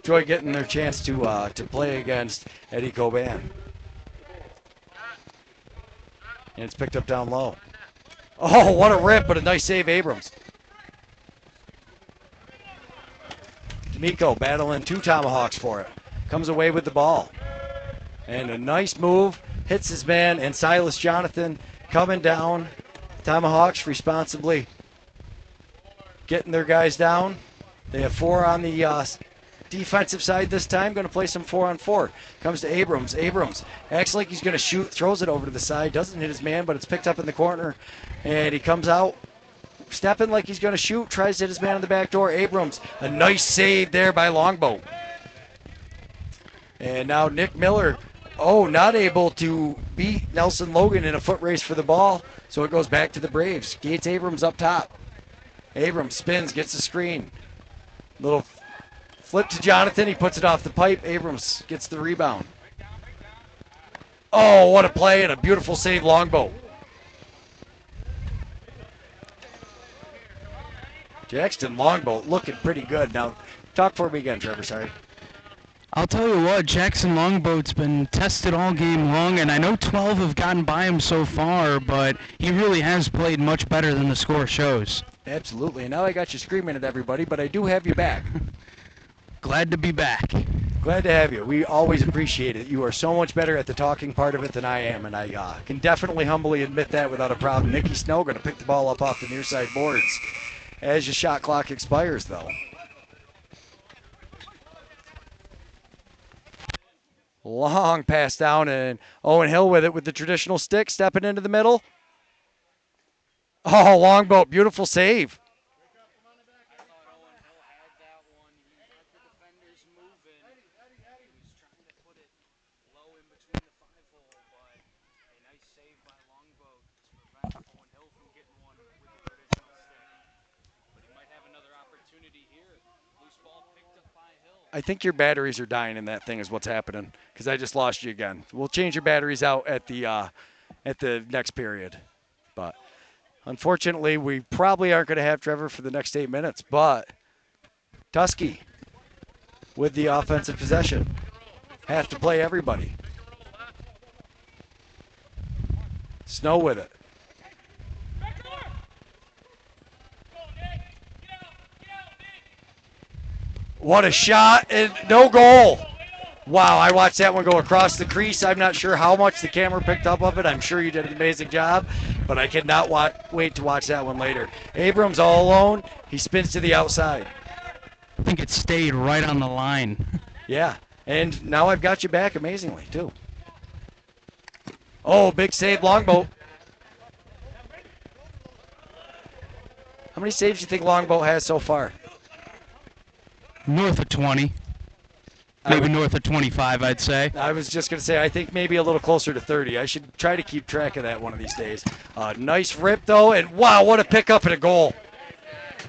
getting their chance to play against Eddie Coban. And it's picked up down low. Oh, what a rip, but a nice save, Abrams. D'Amico battling two Tomahawks for it. Comes away with the ball. And a nice move. Hits his man, and Silas Jonathan coming down. Tomahawks responsibly getting their guys down. They have 4 on the defensive side this time. Going to play some 4-on-4. Comes to Abrams. Abrams acts like he's going to shoot. Throws it over to the side. Doesn't hit his man, but it's picked up in the corner. And he comes out stepping like he's going to shoot. Tries to hit his man on the back door. Abrams, a nice save there by Longboat. And now Nick Miller, not able to beat Nelson Logan in a foot race for the ball. So it goes back to the Braves. Gates Abrams up top. Abrams spins, gets the screen. Little flip to Jonathan. He puts it off the pipe. Abrams gets the rebound. Oh, what a play and a beautiful save, Longboat. Jackson Longboat looking pretty good. Now, talk for me again, Trevor. Sorry. I'll tell you what, Jackson Longboat's been tested all game long, and I know 12 have gotten by him so far, but he really has played much better than the score shows. Absolutely. And now I got you screaming at everybody, but I do have you back. Glad to be back. Glad to have you. We always appreciate it. You are so much better at the talking part of it than I am, and I can definitely humbly admit that without a problem. Nicky Snow going to pick the ball up off the near side boards as your shot clock expires, though. Long pass down, and Owen Hill with it with the traditional stick, stepping into the middle. Oh, Longboat, beautiful save. I think your batteries are dying in that thing is what's happening, because I just lost you again. We'll change your batteries out at the next period. But unfortunately, we probably aren't going to have Trevor for the next 8 minutes. But Tusky with the offensive possession. Have to play everybody. Snow with it. What a shot, and no goal. Wow, I watched that one go across the crease. I'm not sure how much the camera picked up of it. I'm sure you did an amazing job, but I cannot wait to watch that one later. Abrams all alone. He spins to the outside. I think it stayed right on the line. Yeah, and now I've got you back amazingly, too. Oh, big save, Longboat. How many saves do you think Longboat has so far? North of 20. Maybe north of 25, I'd say. I was just going to say, I think maybe a little closer to 30. I should try to keep track of that one of these days. Nice rip, though, and wow, what a pickup and a goal.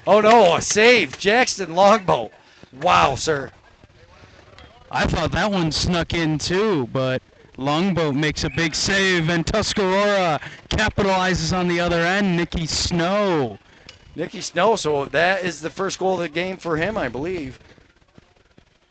Oh, no, a save. Jackson Longboat. Wow, sir. I thought that one snuck in, too, but Longboat makes a big save, and Tuscarora capitalizes on the other end. Nicky Snow. Nicky Snow, so that is the first goal of the game for him, I believe.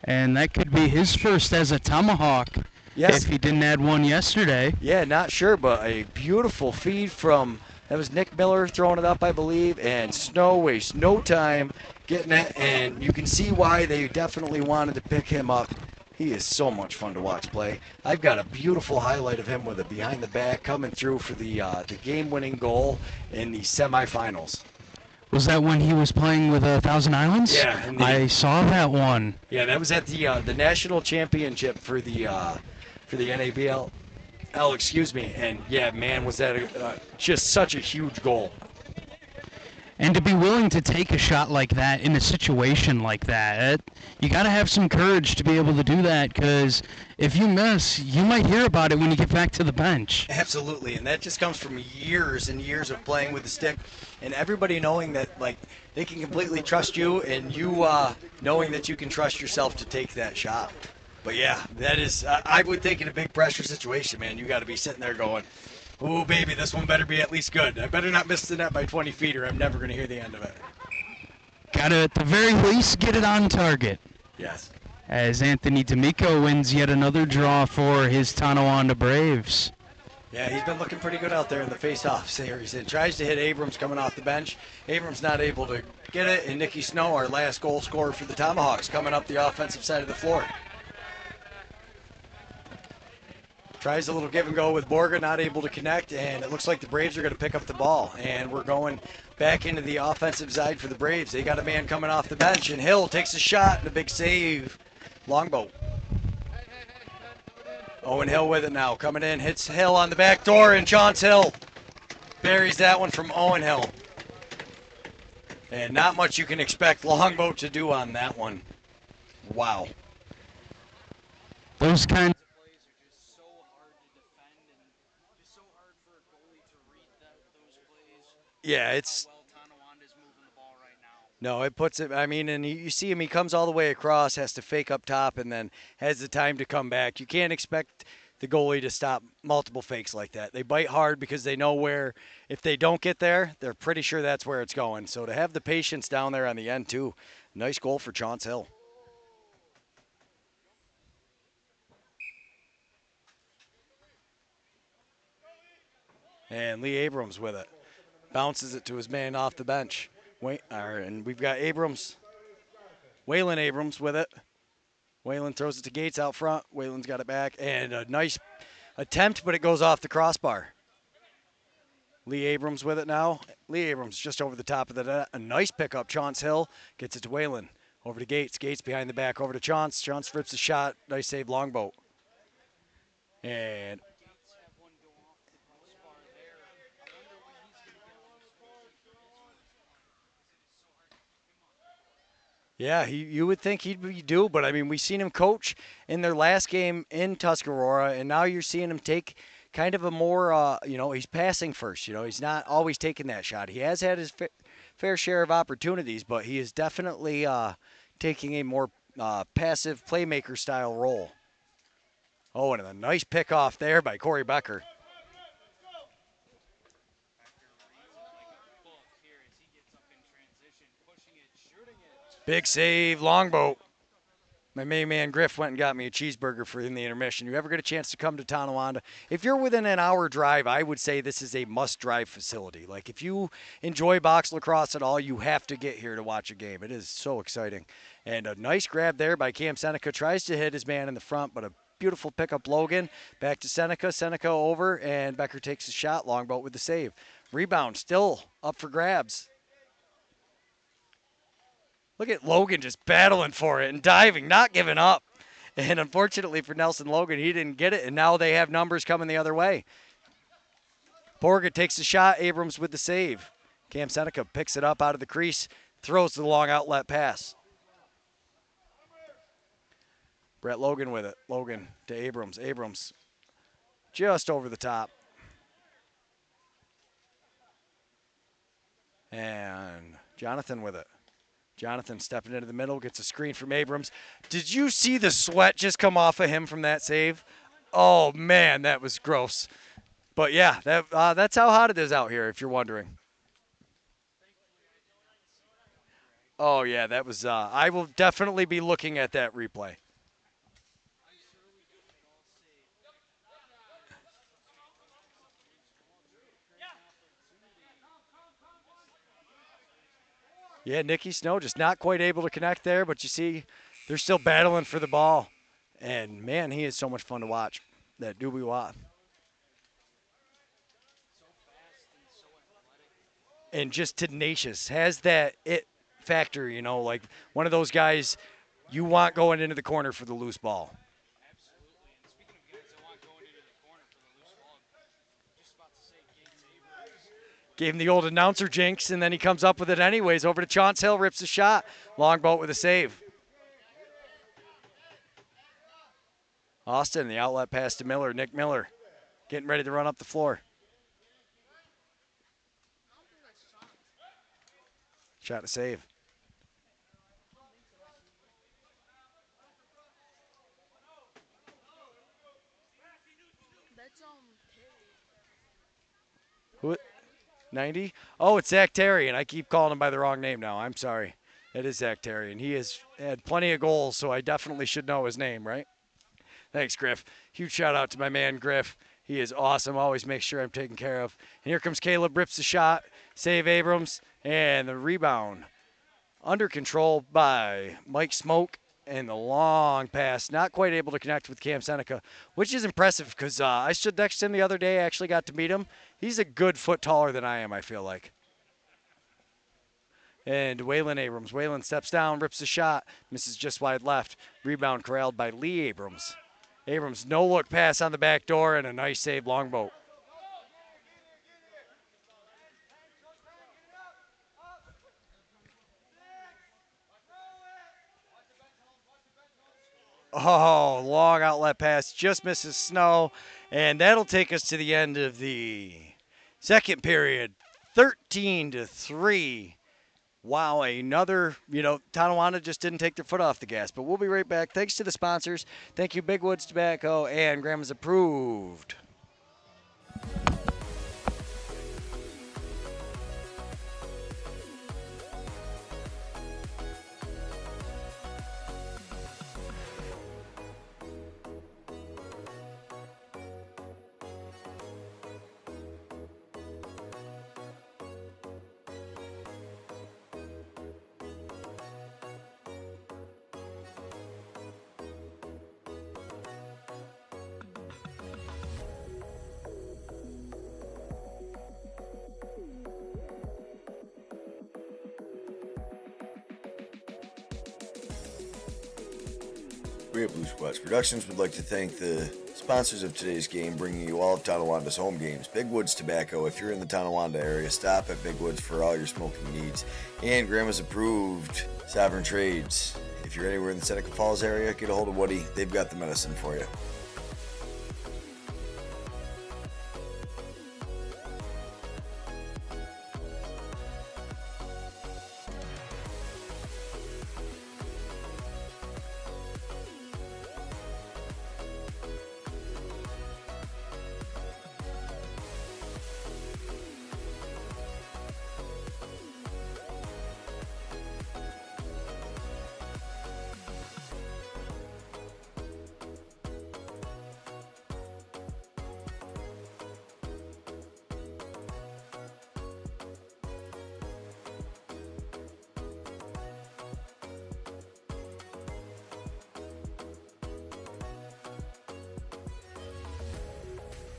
And that could be his first as a Tomahawk. Yes. If he didn't add one yesterday. Yeah, not sure, but a beautiful feed from, that was Nick Miller throwing it up, I believe, and Snow wastes no time getting it, and you can see why they definitely wanted to pick him up. He is so much fun to watch play. I've got a beautiful highlight of him with a behind the back coming through for the game-winning goal in the semifinals. Was that when he was playing with Thousand Islands? Yeah. I saw that one. Yeah, that was at the national championship for the NABL. Excuse me. And yeah, man, was that just such a huge goal. And to be willing to take a shot like that in a situation like that, you got to have some courage to be able to do that, because if you miss, you might hear about it when you get back to the bench. Absolutely, and that just comes from years and years of playing with the stick, and everybody knowing that, like, they can completely trust you, and you knowing that you can trust yourself to take that shot. But yeah, that is, I would think in a big pressure situation, man, you got to be sitting there going, "Ooh, baby, this one better be at least good. I better not miss the net by 20 feet or I'm never going to hear the end of it." Got to, at the very least, get it on target. Yes. As Anthony D'Amico wins yet another draw for his Tonawanda Braves. Yeah, he's been looking pretty good out there in the face-off series. He tries to hit Abrams coming off the bench. Abrams not able to get it, and Nicky Snow, our last goal scorer for the Tomahawks, coming up the offensive side of the floor. Tries a little give and go with Borga, not able to connect, and it looks like the Braves are going to pick up the ball. And we're going back into the offensive side for the Braves. They got a man coming off the bench, and Hill takes a shot and a big save. Longboat. Owen Hill with it now, coming in, hits Hill on the back door, and Chauncey Hill buries that one from Owen Hill. And not much you can expect Longboat to do on that one. Wow. Those kinds of plays are just so hard to defend, and just so hard for a goalie to read those plays. Yeah, it's... How well Tonawanda's moving the ball right now. No, it puts it, I mean, and you see him, he comes all the way across, has to fake up top, and then has the time to come back. You can't expect the goalie to stop multiple fakes like that. They bite hard because they know where, if they don't get there, they're pretty sure that's where it's going. So to have the patience down there on the end, too, nice goal for Chauncey Hill. And Lee Abrams with it. Bounces it to his man off the bench. And we've got Abrams, Waylon Abrams with it. Waylon throws it to Gates out front. Waylon's got it back. And a nice attempt, but it goes off the crossbar. Lee Abrams with it now. Lee Abrams just over the top of the net. A nice pickup. Chauncey Hill gets it to Waylon. Over to Gates. Gates behind the back. Over to Chauncey. Chauncey rips the shot. Nice save, Longboat. And yeah, you would think he'd be due, but I mean, we've seen him coach in their last game in Tuscarora, and now you're seeing him take kind of a more, he's passing first. He's not always taking that shot. He has had his fair share of opportunities, but he is definitely taking a more passive playmaker style role. Oh, and a nice pick off there by Corey Becker. Big save, Longboat. My main man Griff went and got me a cheeseburger for in the intermission. You ever get a chance to come to Tonawanda? If you're within an hour drive, I would say this is a must-drive facility. Like, if you enjoy box lacrosse at all, you have to get here to watch a game. It is so exciting. And a nice grab there by Cam Seneca. Tries to hit his man in the front, but a beautiful pickup, Logan. Back to Seneca. Seneca over, and Becker takes a shot. Longboat with the save. Rebound still up for grabs. Look at Logan just battling for it and diving, not giving up. And unfortunately for Nelson Logan, he didn't get it, and now they have numbers coming the other way. Borga takes the shot. Abrams with the save. Cam Seneca picks it up out of the crease, throws the long outlet pass. Brett Logan with it. Logan to Abrams. Abrams just over the top. And Jonathan with it. Jonathan stepping into the middle, gets a screen from Abrams. Did you see the sweat just come off of him from that save? Oh, man, that was gross. But, yeah, that's how hot it is out here, if you're wondering. Oh, yeah, that was I will definitely be looking at that replay. Yeah, Nikki Snow just not quite able to connect there, but you see they're still battling for the ball. And, man, he is so much fun to watch, that Doobie Watt. And just tenacious, has that it factor, you know, like one of those guys you want going into the corner for the loose ball. Absolutely. And speaking of guys that want going into the corner for the loose ball, just about to say Gates Abrams. Gave him the old announcer jinx, and then he comes up with it anyways. Over to Chauncey Hill, rips a shot. Longboat with a save. Austin, the outlet pass to Miller. Nick Miller getting ready to run up the floor. Shot to save. Who? 90? Oh, it's Zach Terry, and I keep calling him by the wrong name now. I'm sorry. It is Zach Terry, and he has had plenty of goals, so I definitely should know his name, right? Thanks, Griff. Huge shout out to my man, Griff. He is awesome. Always makes sure I'm taken care of. And here comes Caleb, rips the shot. Save Abrams, and the rebound. Under control by Mike Smoke, and the long pass. Not quite able to connect with Cam Seneca, which is impressive because I stood next to him the other day. I actually got to meet him. He's a good foot taller than I am, I feel like. And Waylon Abrams. Waylon steps down, rips the shot, misses just wide left. Rebound corralled by Lee Abrams. Abrams, no-look pass on the back door, and a nice save, Longboat. Oh, long outlet pass, just misses Snow, and that'll take us to the end of the second period, 13-3. Wow, another, Tonawanda just didn't take their foot off the gas, but we'll be right back. Thanks to the sponsors. Thank you, Big Woods Tobacco and Grandma's Approved. We at Blue Squats Productions would like to thank the sponsors of today's game, bringing you all of Tonawanda's home games. Big Woods Tobacco. If you're in the Tonawanda area, stop at Big Woods for all your smoking needs. And Grandma's Approved Sovereign Trades. If you're anywhere in the Seneca Falls area, get a hold of Woody. They've got the medicine for you.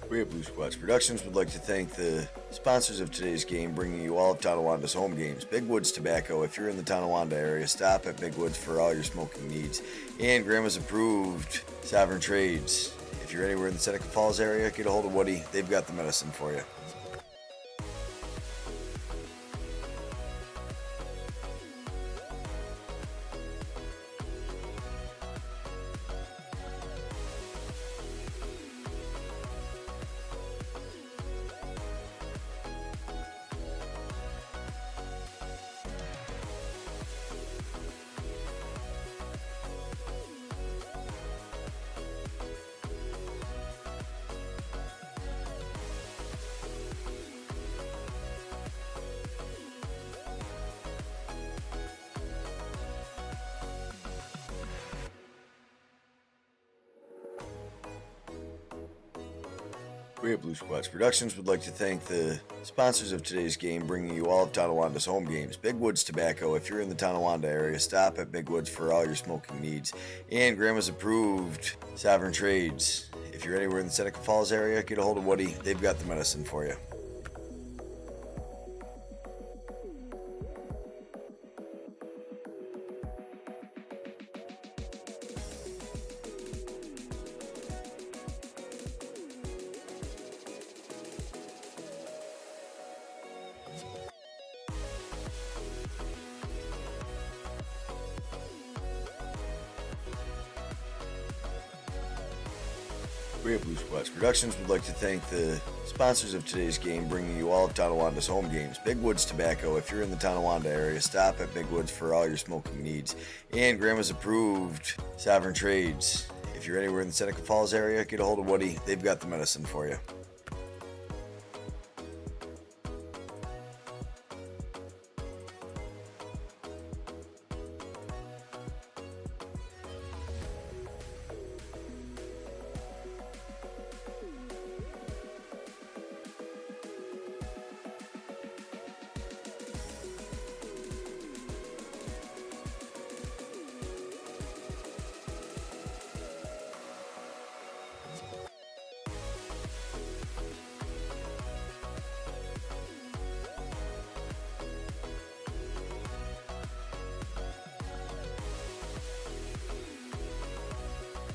We at Blue Squats Productions would like to thank the sponsors of today's game, bringing you all of Tonawanda's home games. Big Woods Tobacco. If you're in the Tonawanda area, stop at Big Woods for all your smoking needs. And Grandma's Approved Sovereign Trades. If you're anywhere in the Seneca Falls area, get a hold of Woody. They've got the medicine for you. We at Blue Squatch Productions would like to thank the sponsors of today's game, bringing you all of Tonawanda's home games. Big Woods Tobacco. If you're in the Tonawanda area, stop at Big Woods for all your smoking needs. And Grandma's Approved Sovereign Trades. If you're anywhere in the Seneca Falls area, get a hold of Woody. They've got the medicine for you. We at Blue Squatch Productions would like to thank the sponsors of today's game, bringing you all of Tonawanda's home games. Big Woods Tobacco. If you're in the Tonawanda area, stop at Big Woods for all your smoking needs. And Grandma's Approved Sovereign Trades. If you're anywhere in the Seneca Falls area, get a hold of Woody. They've got the medicine for you.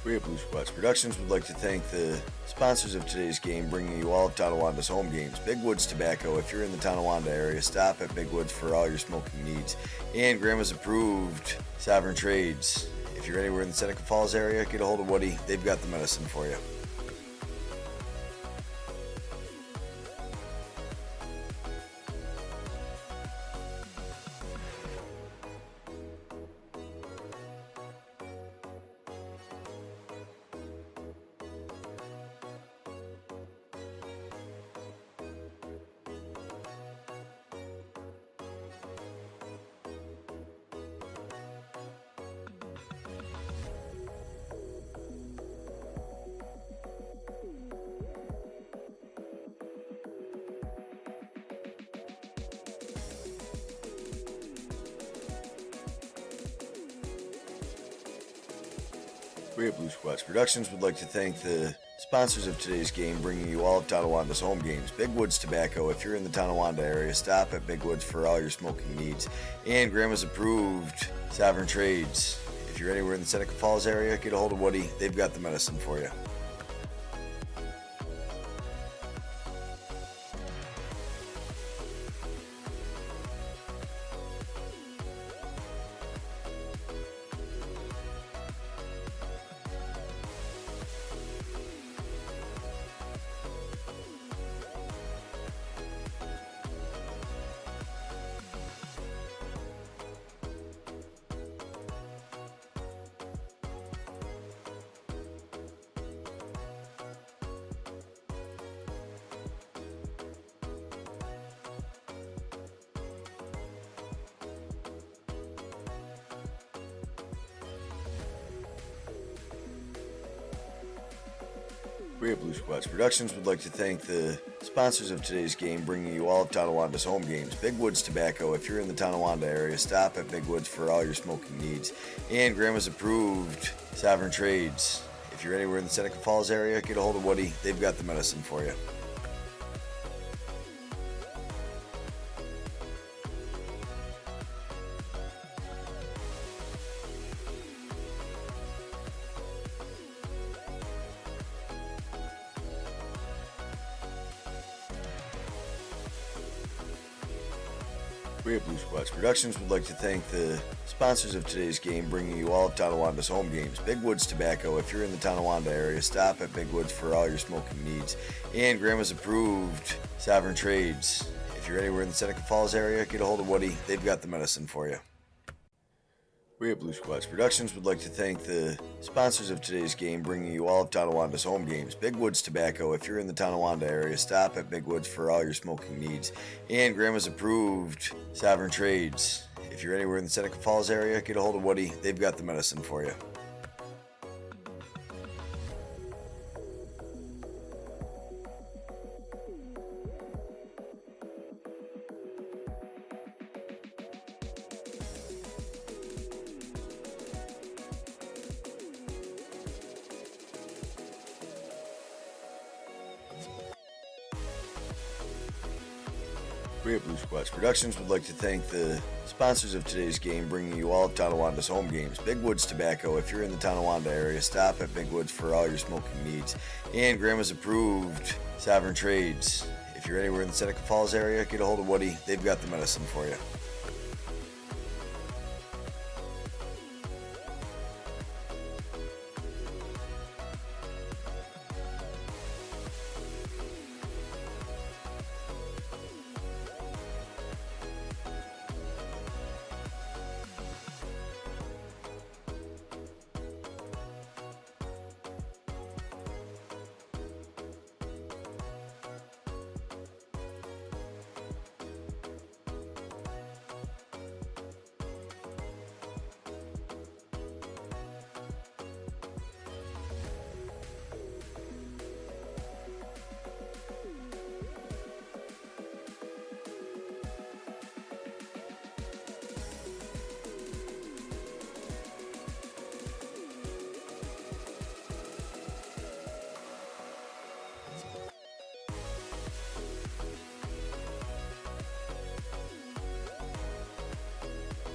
We at Blue Squatch Productions would like to thank the sponsors of today's game, bringing you all of Tonawanda's home games. Big Woods Tobacco. If you're in the Tonawanda area, stop at Big Woods for all your smoking needs. And Grandma's Approved Sovereign Trades. If you're anywhere in the Seneca Falls area, get a hold of Woody. They've got the medicine for you. We at Blue Squatch Productions would like to thank the sponsors of today's game, bringing you all of Tonawanda's home games. Big Woods Tobacco. If you're in the Tonawanda area, stop at Big Woods for all your smoking needs. And Grandma's Approved Sovereign Trades. If you're anywhere in the Seneca Falls area, get a hold of Woody. They've got the medicine for you. We at Blue Squatch Productions would like to thank the sponsors of today's game, bringing you all of Tonawanda's home games. Big Woods Tobacco. If you're in the Tonawanda area, stop at Big Woods for all your smoking needs. And Grandma's Approved Sovereign Trades. If you're anywhere in the Seneca Falls area, get a hold of Woody. They've got the medicine for you. We at Blue Squatch Productions would like to thank the sponsors of today's game, bringing you all of Tonawanda's home games. Big Woods Tobacco. If you're in the Tonawanda area, stop at Big Woods for all your smoking needs. And Grandma's Approved Sovereign Trades. If you're anywhere in the Seneca Falls area, get a hold of Woody. They've got the medicine for you. We at Blue Squatch Productions would like to thank the sponsors of today's game, bringing you all of Tonawanda's home games. Big Woods Tobacco. If you're in the Tonawanda area, stop at Big Woods for all your smoking needs. And Grandma's Approved Sovereign Trades. If you're anywhere in the Seneca Falls area, get a hold of Woody. They've got the medicine for you. Great Blue Squats Productions would like to thank the sponsors of today's game, bringing you all of Tonawanda's home games. Big Woods Tobacco. If you're in the Tonawanda area, stop at Big Woods for all your smoking needs. And Grandma's Approved Sovereign Trades. If you're anywhere in the Seneca Falls area, get a hold of Woody. They've got the medicine for you.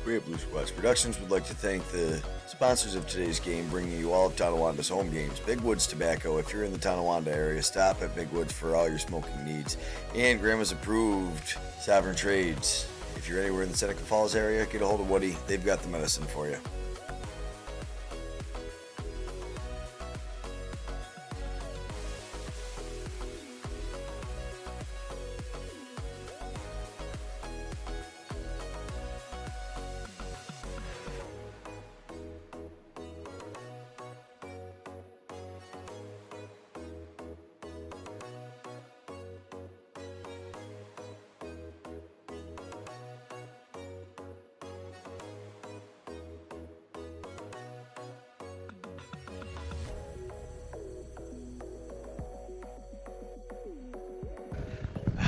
Great Blue Squats Productions would like to thank the sponsors of today's game, bringing you all of Tonawanda's home games. Big Woods Tobacco. If you're in the Tonawanda area, stop at Big Woods for all your smoking needs. And Grandma's Approved Sovereign Trades. If you're anywhere in the Seneca Falls area, get a hold of Woody. They've got the medicine for you.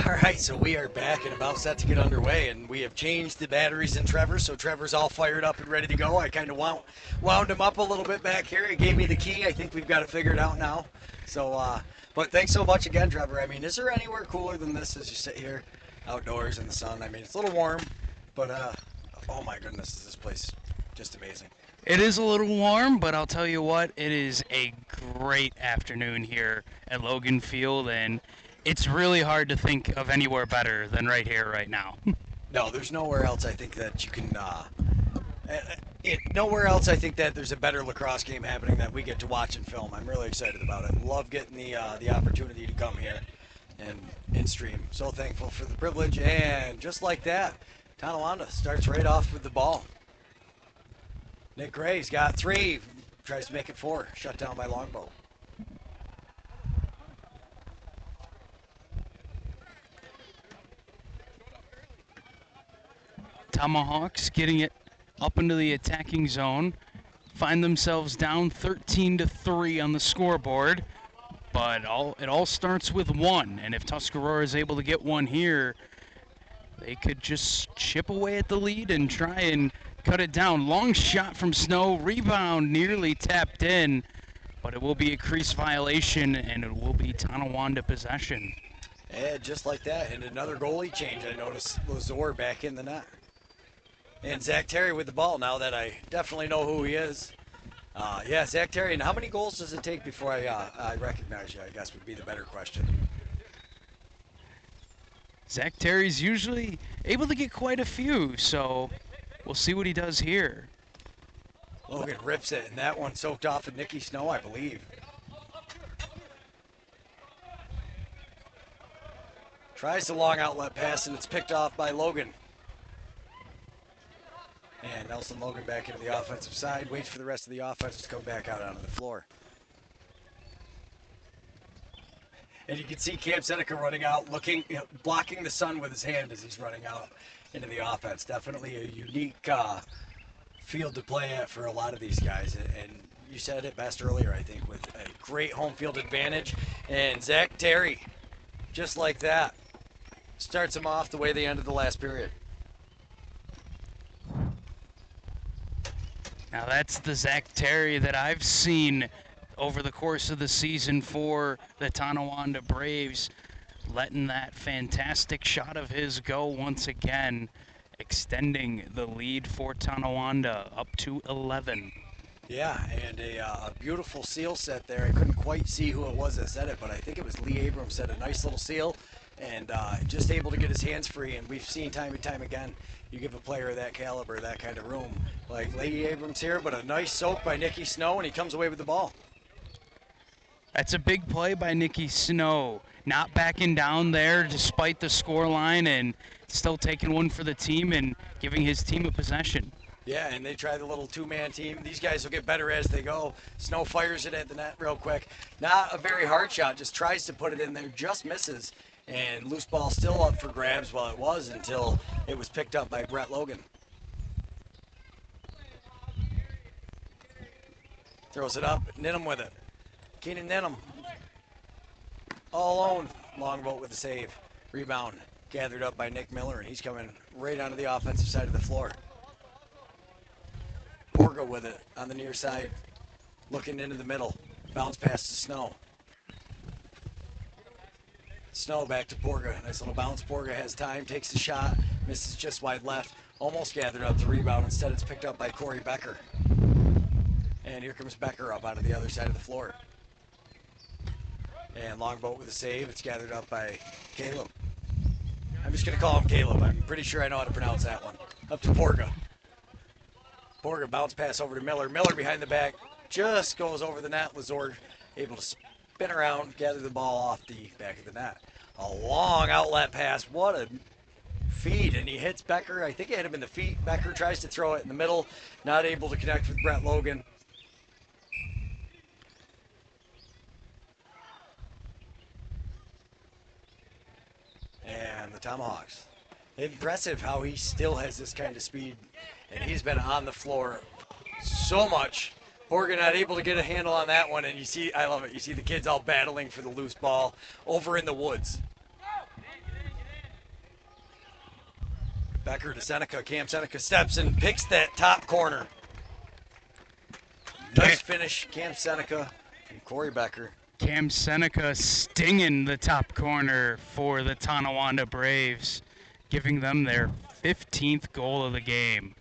All right, so we are back and about set to get underway, and we have changed the batteries in Trevor, so Trevor's all fired up and ready to go. I kind of wound him up a little bit back here. He gave me the key. I think we've got it figured out now. So, but thanks so much again, Trevor. I mean, is there anywhere cooler than this as you sit here outdoors in the sun? I mean, it's a little warm, but oh my goodness, is this place just amazing. It is a little warm, but I'll tell you what, it is a great afternoon here at Logan Field, and it's really hard to think of anywhere better than right here, right now. No, there's nowhere else I think that you can, nowhere else I think that there's a better lacrosse game happening that we get to watch and film. I'm really excited about it. Love getting the opportunity to come here and stream. So thankful for the privilege, and just like that, Tonawanda starts right off with the ball. Nick Gray's got 3, tries to make it 4, shut down by Longbow. Tomahawks getting it up into the attacking zone, find themselves down 13-3 on the scoreboard, but it all starts with 1, and if Tuscarora is able to get 1 here, they could just chip away at the lead and try and cut it down. Long shot from Snow, rebound nearly tapped in, but it will be a crease violation, and it will be Tonawanda possession. And just like that, and another goalie change. I noticed Lazor back in the net. And Zach Terry with the ball now that I definitely know who he is. Yeah, Zach Terry. And how many goals does it take before I recognize you, I guess would be the better question. Zach Terry's usually able to get quite a few, so we'll see what he does here. Logan rips it, and that one soaked off of Nicky Snow, I believe. Tries the long outlet pass, and it's picked off by Logan. And Nelson Logan back into the offensive side, waits for the rest of the offense to come back out onto the floor. And you can see Cam Seneca running out, looking, blocking the sun with his hand as he's running out into the offense. Definitely a unique field to play at for a lot of these guys. And you said it best earlier, I think, with a great home field advantage. And Zach Terry, just like that, starts him off the way they ended the last period. Now that's the Zach Terry that I've seen over the course of the season for the Tonawanda Braves. letting that fantastic shot of his go once again, extending the lead for Tonawanda up to 11. Yeah, and a beautiful seal set there. I couldn't quite see who it was that set it, but I think it was Lee Abrams set a nice little seal, and just able to get his hands free. And we've seen time and time again, you give a player of that caliber, that kind of room, like Lee Abrams here, but a nice soak by Nicky Snow, and he comes away with the ball. That's a big play by Nicky Snow, not backing down there despite the scoreline and still taking one for the team and giving his team a possession. Yeah, and they try the little two-man team. These guys will get better as they go. Snow fires it at the net real quick. Not a very hard shot, just tries to put it in there, just misses. And loose ball still up for grabs, well, it was until it was picked up by Brett Logan. Throws it up, Ninham with it. Keenan Ninham. All alone, Longboat with the save. Rebound gathered up by Nick Miller, and he's coming right onto the offensive side of the floor. Porga with it on the near side, looking into the middle. Bounce pass to Snow. Snow back to Porga. Nice little bounce. Porga has time, takes the shot, misses just wide left. Almost gathered up the rebound. Instead, it's picked up by Corey Becker. And here comes Becker up out of the other side of the floor. And Longboat with a save. It's gathered up by Caleb. I'm just going to call him Caleb. I'm pretty sure I know how to pronounce that one. Up to Porga. Porga bounce pass over to Miller. Miller behind the back. Just goes over the net. Lazor able to spin around, gather the ball off the back of the net. A long outlet pass. What a feed. And he hits Becker. I think he hit him in the feet. Becker tries to throw it in the middle. Not able to connect with Brett Logan. And the Tomahawks. Impressive how he still has this kind of speed. And he's been on the floor so much. Porga not able to get a handle on that one. And you see, I love it. You see the kids all battling for the loose ball over in the woods. Becker to Seneca. Cam Seneca steps and picks that top corner. Nice finish, Cam Seneca and Corey Becker. Cam Seneca stinging the top corner for the Tonawanda Braves, giving them their 15th goal of the game.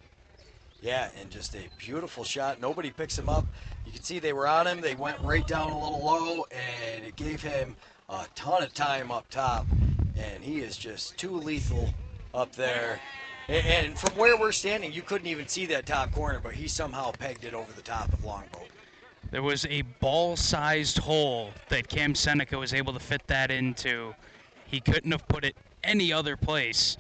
Yeah, and just a beautiful shot. Nobody picks him up. You can see they were on him. They went right down a little low, and it gave him a ton of time up top. And he is just too lethal up there. And from where we're standing, you couldn't even see that top corner, but he somehow pegged it over the top of Longboat. There was a ball-sized hole that Cam Seneca was able to fit that into. He couldn't have put it any other place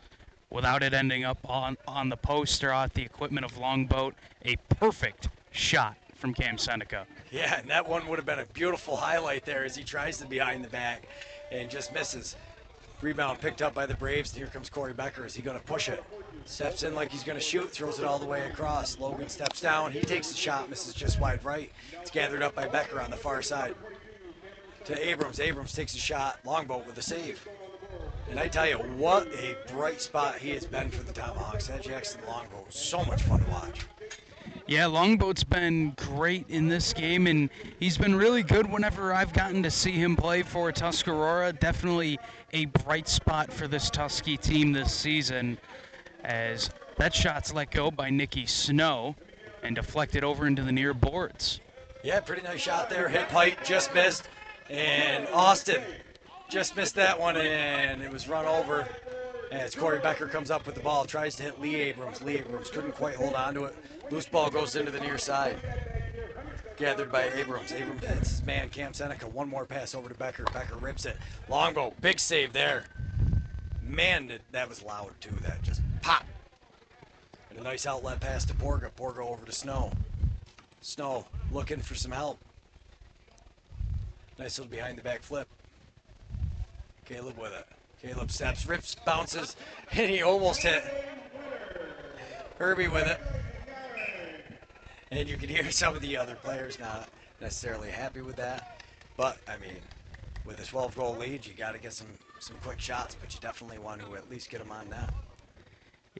without it ending up on the post or off the equipment of Longboat. A perfect shot from Cam Seneca. Yeah, and that one would have been a beautiful highlight there as he tries to behind the back and just misses. Rebound picked up by the Braves, and here comes Corey Becker. Is he going to push it? Steps in like he's going to shoot, throws it all the way across. Logan steps down. He takes the shot, misses just wide right. It's gathered up by Becker on the far side. To Abrams. Abrams takes a shot. Longboat with a save. And I tell you, what a bright spot he has been for the Tomahawks. That Jackson Longboat was so much fun to watch. Yeah, Longboat's been great in this game, and he's been really good whenever I've gotten to see him play for Tuscarora. Definitely a bright spot for this Tusky team this season, as that shot's let go by Nicky Snow and deflected over into the near boards. Yeah, pretty nice shot there. Hit height, just missed. And Austin just missed that one, and it was run over. As Corey Becker comes up with the ball, tries to hit Lee Abrams. Lee Abrams couldn't quite hold on to it. Loose ball goes into the near side. Gathered by Abrams. Abrams hits his man, Cam Seneca. One more pass over to Becker. Becker rips it. Longboat, big save there. Man, that was loud too. That just pop. And a nice outlet pass to Porga. Porga over to Snow. Snow looking for some help. Nice little behind the back flip. Caleb with it. Caleb steps, rips, bounces, and he almost hit Herbie with it. And you can hear some of the other players not necessarily happy with that. But, I mean, with a 12-goal lead, you got to get some quick shots, but you definitely want to at least get them on net.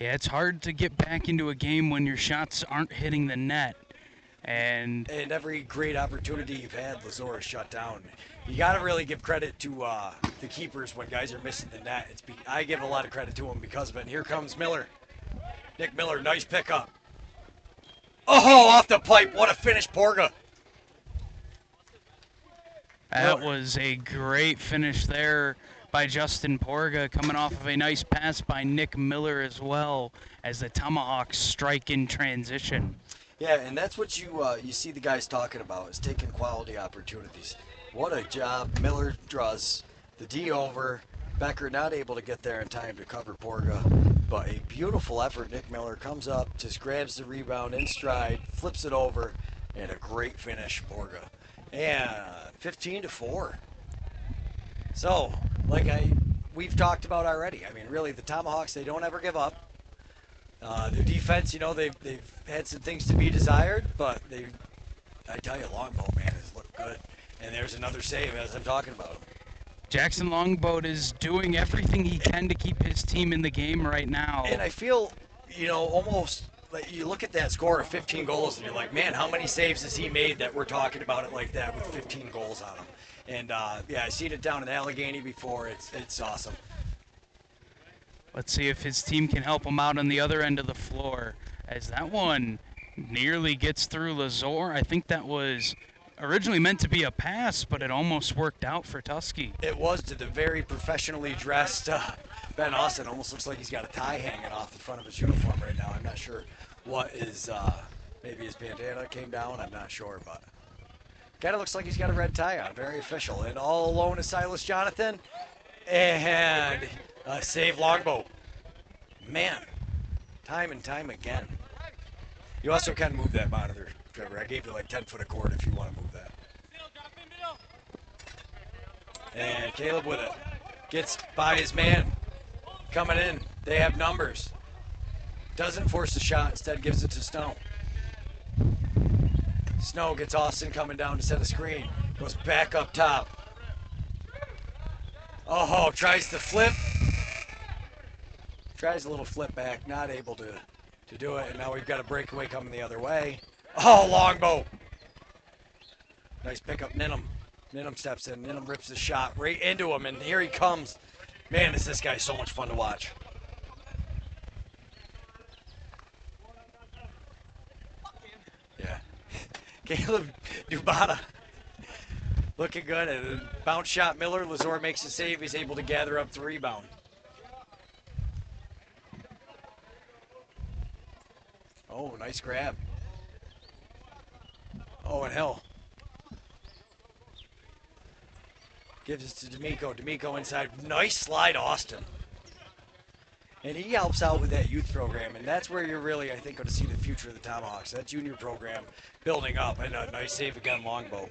Yeah, it's hard to get back into a game when your shots aren't hitting the net. And every great opportunity you've had, Lazor is shut down. You got to really give credit to the keepers when guys are missing the net. I give a lot of credit to him because of it. And here comes Miller. Nick Miller, nice pickup. Oh, off the pipe. What a finish, Porga. That was a great finish there by Justin Porga, coming off of a nice pass by Nick Miller as well, as the Tomahawks strike in transition. Yeah, and that's what you see the guys talking about, is taking quality opportunities. What a job Miller draws the D over. Becker not able to get there in time to cover Porga, but a beautiful effort. Nick Miller comes up, just grabs the rebound in stride, flips it over, and a great finish, Porga. And 15-4. So, like we've talked about already, I mean, really, the Tomahawks, they don't ever give up. Their defense, they've had some things to be desired, but I tell you, Longbow, man, has looked good. And there's another save as I'm talking about him. Jackson Longboat is doing everything he can to keep his team in the game right now. And I feel, almost like you look at that score of 15 goals and you're like, man, how many saves has he made that we're talking about it like that with 15 goals on him? And yeah, I've seen it down in Allegheny before. It's awesome. Let's see if his team can help him out on the other end of the floor, as that one nearly gets through Lazor. I think that was originally meant to be a pass, but it almost worked out for Tusky. It was to the very professionally dressed Ben Austin. Almost looks like he's got a tie hanging off the front of his uniform right now. I'm not sure what is, maybe his bandana came down. I'm not sure, but kind of looks like he's got a red tie on. Very official. And all alone is Silas Jonathan. And save Longbow. Man, time and time again. You also can move that monitor, Trevor. I gave you like 10 foot of cord if you want to move that. And Caleb with it. Gets by his man. Coming in. They have numbers. Doesn't force the shot. Instead gives it to Snow. Snow gets Austin coming down to set a screen. Goes back up top. Oh, tries to flip. Tries a little flip back. Not able to do it. And now we've got a breakaway coming the other way. Oh, Longbow. Nice pickup, Ninham. Ninham steps in. Ninham rips the shot right into him, and here he comes. Man, is this guy so much fun to watch. Yeah. Caleb Dubata looking good. And bounce shot, Miller. Lazor makes a save. He's able to gather up the rebound. Oh, nice grab. Oh, and Hill. Gives it to D'Amico. D'Amico inside. Nice slide, Austin. And he helps out with that youth program, and that's where you're really, I think, going to see the future of the Tomahawks. That junior program building up, and a nice save again, Longbow.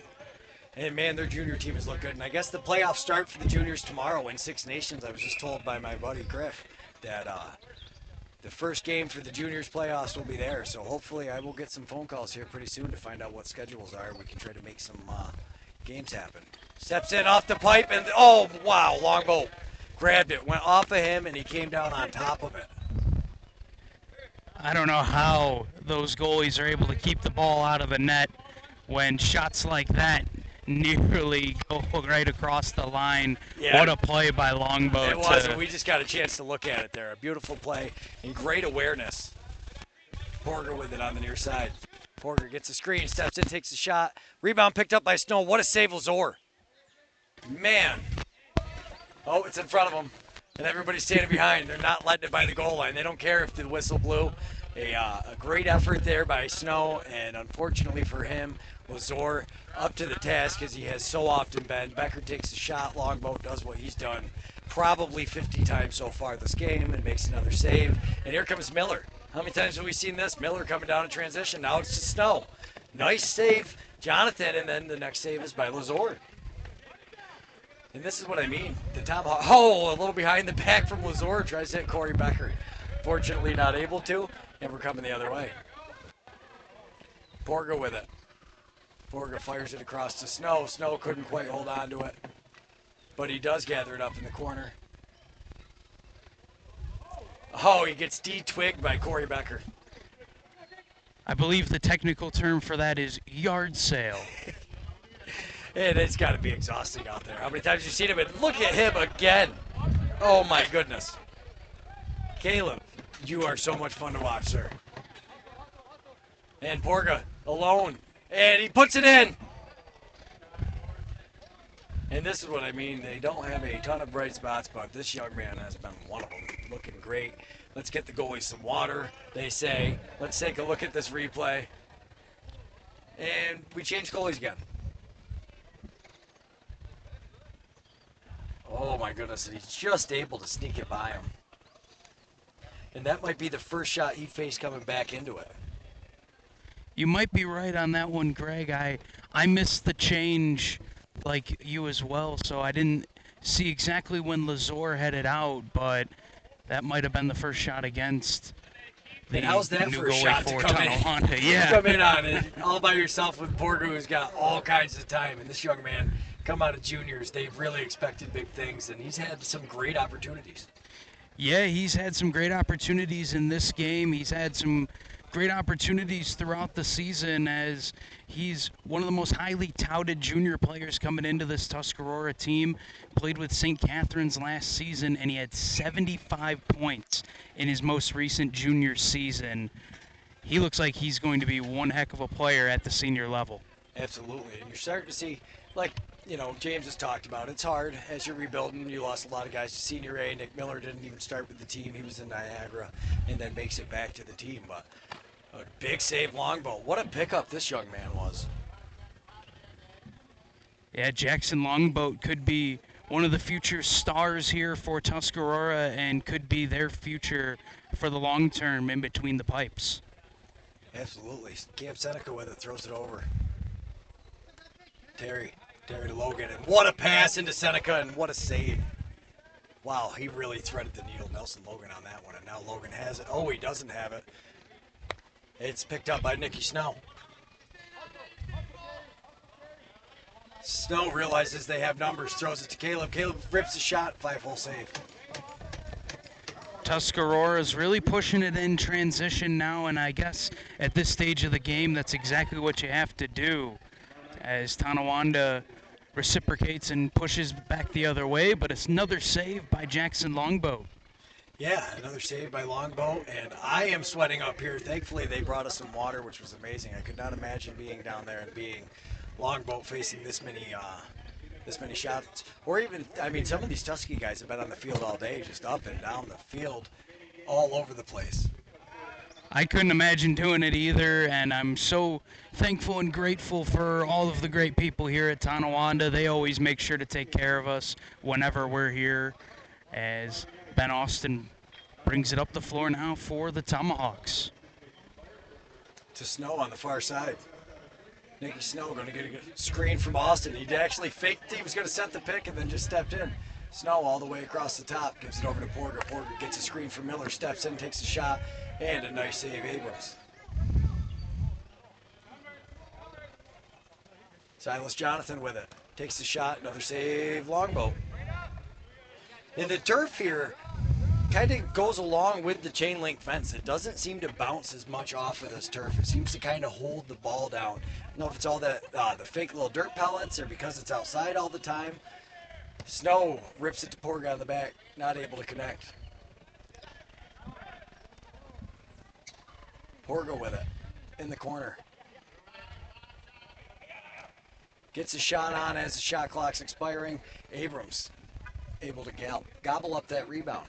And, man, their junior team has looked good. And I guess the playoffs start for the juniors tomorrow in Six Nations. I was just told by my buddy Griff that the first game for the juniors playoffs will be there. So hopefully I will get some phone calls here pretty soon to find out what schedules are. We can try to make some games happen. Steps in off the pipe, and oh, wow, Longbow grabbed it, went off of him, and he came down on top of it. I don't know how those goalies are able to keep the ball out of the net when shots like that nearly go right across the line. Yeah. What a play by Longbow. It was. We just got a chance to look at it there. A beautiful play and great awareness. Porger with it on the near side. Porger gets a screen, steps in, takes a shot. Rebound picked up by Snow. What a save, Lazor. Man. Oh, it's in front of them. And everybody's standing behind. They're not letting it by the goal line. They don't care if the whistle blew. A great effort there by Snow, and unfortunately for him, Lazor up to the task as he has so often been. Becker takes a shot. Longbow does what he's done probably 50 times so far this game and makes another save. And here comes Miller. How many times have we seen this? Miller coming down in transition. Now it's to Snow. Nice save, Jonathan, and then the next save is by Lazor. And this is what I mean. The Tomahawk, a little behind the back from Lazor, tries to hit Corey Becker. Fortunately not able to, and we're coming the other way. Porga with it. Porga fires it across to Snow. Snow couldn't quite hold on to it, but he does gather it up in the corner. Oh, he gets de-twigged by Corey Becker. I believe the technical term for that is yard sale. And it's got to be exhausting out there. How many times have you seen him? And look at him again. Oh, my goodness. Caleb, you are so much fun to watch, sir. And Porga alone. And he puts it in. And this is what I mean. They don't have a ton of bright spots, but this young man has been one of them. Looking great. Let's get the goalie some water, they say. Let's take a look at this replay. And we change goalies again. Oh my goodness, and he's just able to sneak it by him. And that might be the first shot he faced coming back into it. You might be right on that one, Greg. I missed the change like you as well, so I didn't see exactly when Lazor headed out, but that might have been the first shot against the how's that new for a goalie shot to for come in? Tonawanda. Yeah. Come in on it all by yourself with Porter, who's got all kinds of time. And this young man, come out of juniors, they've really expected big things, and he's had some great opportunities. Yeah, he's had some great opportunities in this game. He's had some great opportunities throughout the season as he's one of the most highly touted junior players coming into this Tuscarora team. Played with St. Catherine's last season, and he had 75 points in his most recent junior season. He looks like he's going to be one heck of a player at the senior level. Absolutely, and you're starting to see, like, you know, James has talked about, it's hard as you're rebuilding. You lost a lot of guys to Senior A. Nick Miller didn't even start with the team. He was in Niagara and then makes it back to the team. But a big save Longbow. What a pickup this young man was. Yeah, Jackson Longboat could be one of the future stars here for Tuscarora and could be their future for the long term in between the pipes. Absolutely. Camp Seneca with it, throws it over. Terry to Logan, and what a pass into Seneca, and what a save. Wow, he really threaded the needle, Nelson Logan, on that one, and now Logan has it. Oh, he doesn't have it. It's picked up by Nicky Snow. Snow realizes they have numbers, throws it to Caleb. Caleb rips the shot, 5-hole save. Tuscarora is really pushing it in transition now, and I guess at this stage of the game, that's exactly what you have to do as Tonawanda reciprocates and pushes back the other way, but it's another save by Jackson Longboat. Yeah, another save by Longboat, and I am sweating up here. Thankfully, they brought us some water, which was amazing. I could not imagine being down there and being Longboat facing this many shots. Or even, I mean, some of these Tusky guys have been on the field all day, just up and down the field, all over the place. I couldn't imagine doing it either, and I'm so thankful and grateful for all of the great people here at Tonawanda. They always make sure to take care of us whenever we're here, as Ben Austin brings it up the floor now for the Tomahawks. To Snow on the far side. Nicky Snow going to get a screen from Austin. He actually faked he was going to set the pick and then just stepped in. Snow all the way across the top, gives it over to Porter. Porter gets a screen from Miller, steps in, takes a shot, and a nice save, Abrams. Silas Jonathan with it. Takes the shot, another save, Longboat. And the turf here kind of goes along with the chain link fence. It doesn't seem to bounce as much off of this turf. It seems to kind of hold the ball down. I don't know if it's all that the fake little dirt pellets or because it's outside all the time. Snow rips it to Porga on the back, not able to connect. Porga with it in the corner. Gets a shot on as the shot clock's expiring. Abrams able to gobble up that rebound.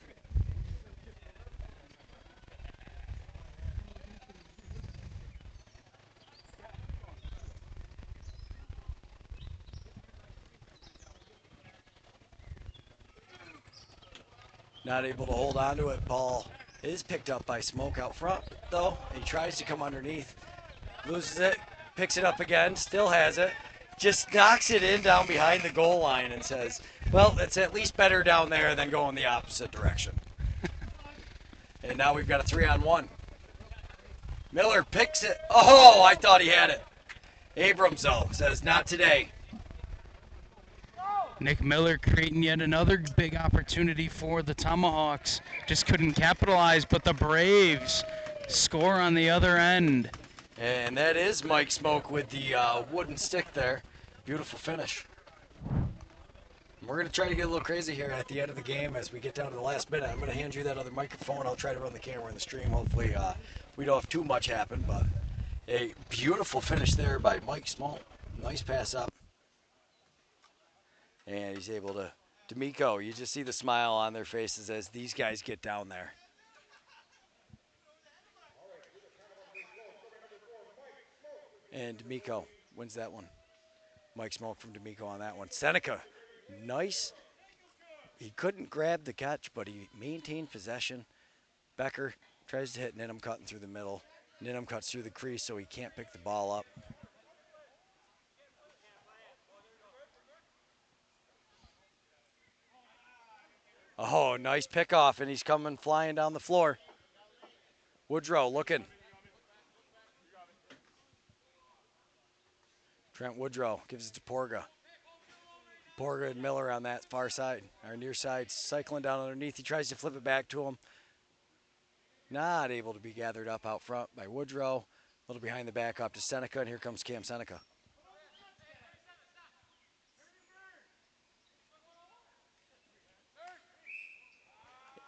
Not able to hold on to it. Ball is picked up by Smoke out front, though. He tries to come underneath. Loses it. Picks it up again. Still has it. Just knocks it in down behind the goal line and says, well, it's at least better down there than going the opposite direction. And now we've got a 3-on-1. Miller picks it. Oh, I thought he had it. Abrams, though, says not today. Nick Miller creating yet another big opportunity for the Tomahawks. Just couldn't capitalize, but the Braves score on the other end. And that is Mike Smoke with the wooden stick there. Beautiful finish. We're going to try to get a little crazy here at the end of the game as we get down to the last minute. I'm going to hand you that other microphone. I'll try to run the camera in the stream. Hopefully we don't have too much happen, but a beautiful finish there by Mike Small. Nice pass up. And he's able to, D'Amico, you just see the smile on their faces as these guys get down there. And D'Amico wins that one. Mike Smoke from D'Amico on that one. Seneca, nice. He couldn't grab the catch, but he maintained possession. Becker tries to hit Ninham cutting through the middle. Ninham cuts through the crease, so he can't pick the ball up. Oh, nice pickoff, and he's coming flying down the floor. Woodrow looking. Trent Woodrow gives it to Porga. Porga and Miller on that far side, or near side, cycling down underneath. He tries to flip it back to him. Not able to be gathered up out front by Woodrow. A little behind the back up to Seneca, and here comes Cam Seneca.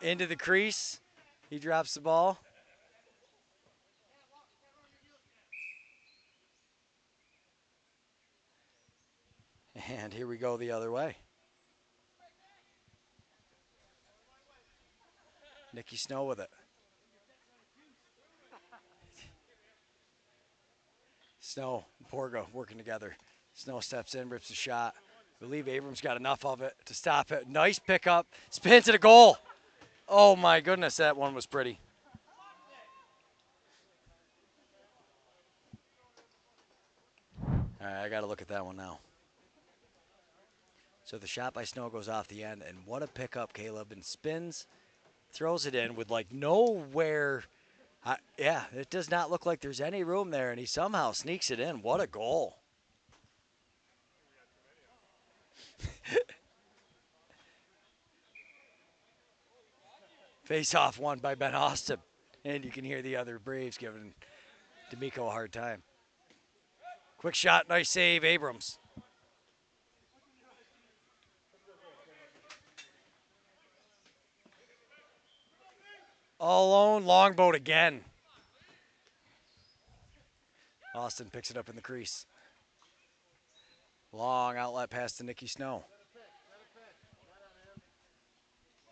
Into the crease. He drops the ball. And here we go the other way. Nicky Snow with it. Snow and Porga working together. Snow steps in, rips a shot. I believe Abrams got enough of it to stop it. Nice pickup. Spins to the goal. Oh my goodness, that one was pretty. All right, I got to look at that one now. So the shot by Snow goes off the end, and what a pickup, Caleb, and spins, throws it in with like nowhere. Yeah, it does not look like there's any room there, and he somehow sneaks it in. What a goal. Face-off won by Ben Austin, and you can hear the other Braves giving D'Amico a hard time. Quick shot, nice save, Abrams. All alone, longboat again. Austin picks it up in the crease. Long outlet pass to Nicky Snow.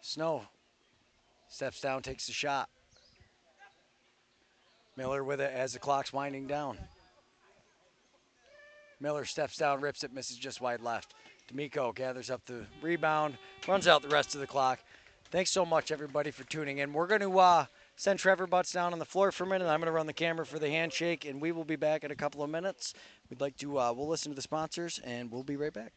Snow steps down, takes the shot. Miller with it as the clock's winding down. Miller steps down, rips it, misses just wide left. D'Amico gathers up the rebound, runs out the rest of the clock. Thanks so much, everybody, for tuning in. We're going to send Trevor Butts down on the floor for a minute. I'm going to run the camera for the handshake, and we will be back in a couple of minutes. We'd like to, we'll listen to the sponsors, and we'll be right back.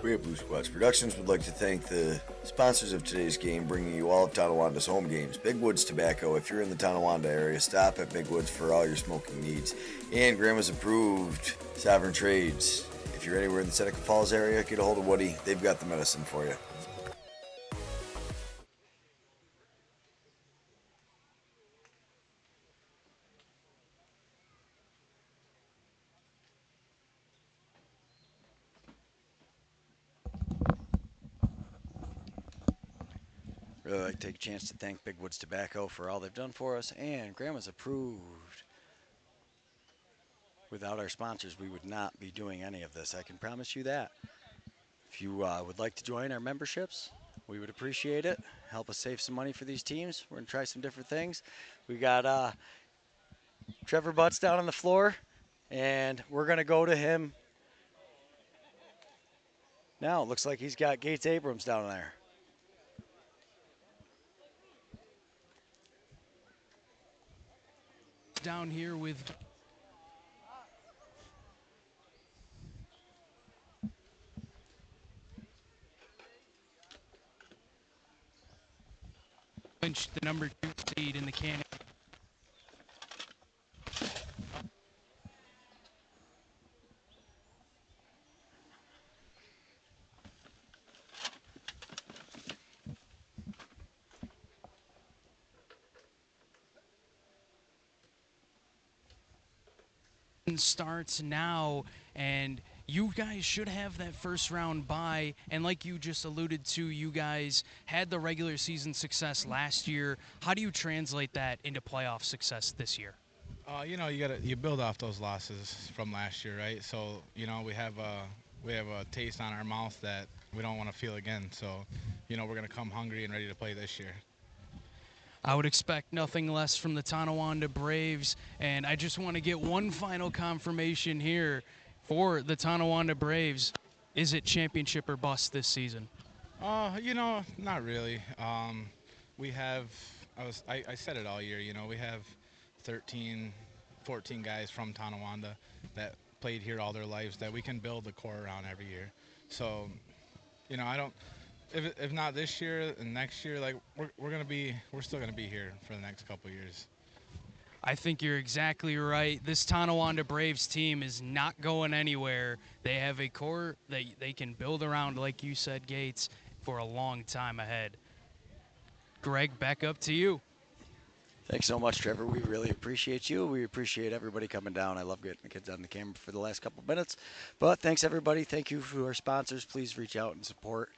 We at Blue Squats Productions would like to thank the sponsors of today's game, bringing you all of Tonawanda's home games. Big Woods Tobacco. If you're in the Tonawanda area, stop at Big Woods for all your smoking needs. And Grandma's Approved Sovereign Trades. If you're anywhere in the Seneca Falls area, get a hold of Woody. They've got the medicine for you. Really like to take a chance to thank Big Woods Tobacco for all they've done for us, and Grandma's Approved. Without our sponsors, we would not be doing any of this. I can promise you that. If you would like to join our memberships, we would appreciate it. Help us save some money for these teams. We're going to try some different things. We got Trevor Butts down on the floor, and we're going to go to him now. It looks like he's got Gates Abrams down there. Down here with the number 2 seed in the Can-Am. season starts now, and you guys should have that first round bye. And like you just alluded to, you guys had the regular season success last year. How do you translate that into playoff success this year? You build off those losses from last year, right? So we have a taste on our mouth that we don't want to feel again. So we're gonna come hungry and ready to play this year. I would expect nothing less from the Tonawanda Braves, and I just want to get one final confirmation here for the Tonawanda Braves. Is it championship or bust this season? Not really. I said it all year. We have 13, 14 guys from Tonawanda that played here all their lives that we can build the core around every year. So, I don't. If not this year and next year, like we're still gonna be here for the next couple of years. I think you're exactly right. This Tonawanda Braves team is not going anywhere. They have a core that they can build around, like you said, Gates, for a long time ahead. Greg, back up to you. Thanks so much, Trevor. We really appreciate you. We appreciate everybody coming down. I love getting the kids on the camera for the last couple minutes. But thanks, everybody. Thank you for our sponsors. Please reach out and support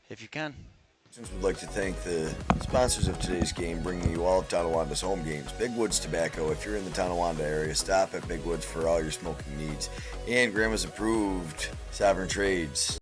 if you can. We'd like to thank the sponsors of today's game, bringing you all of Tonawanda's home games. Big Woods Tobacco. If you're in the Tonawanda area, stop at Big Woods for all your smoking needs. And Grandma's Approved Sovereign Trades.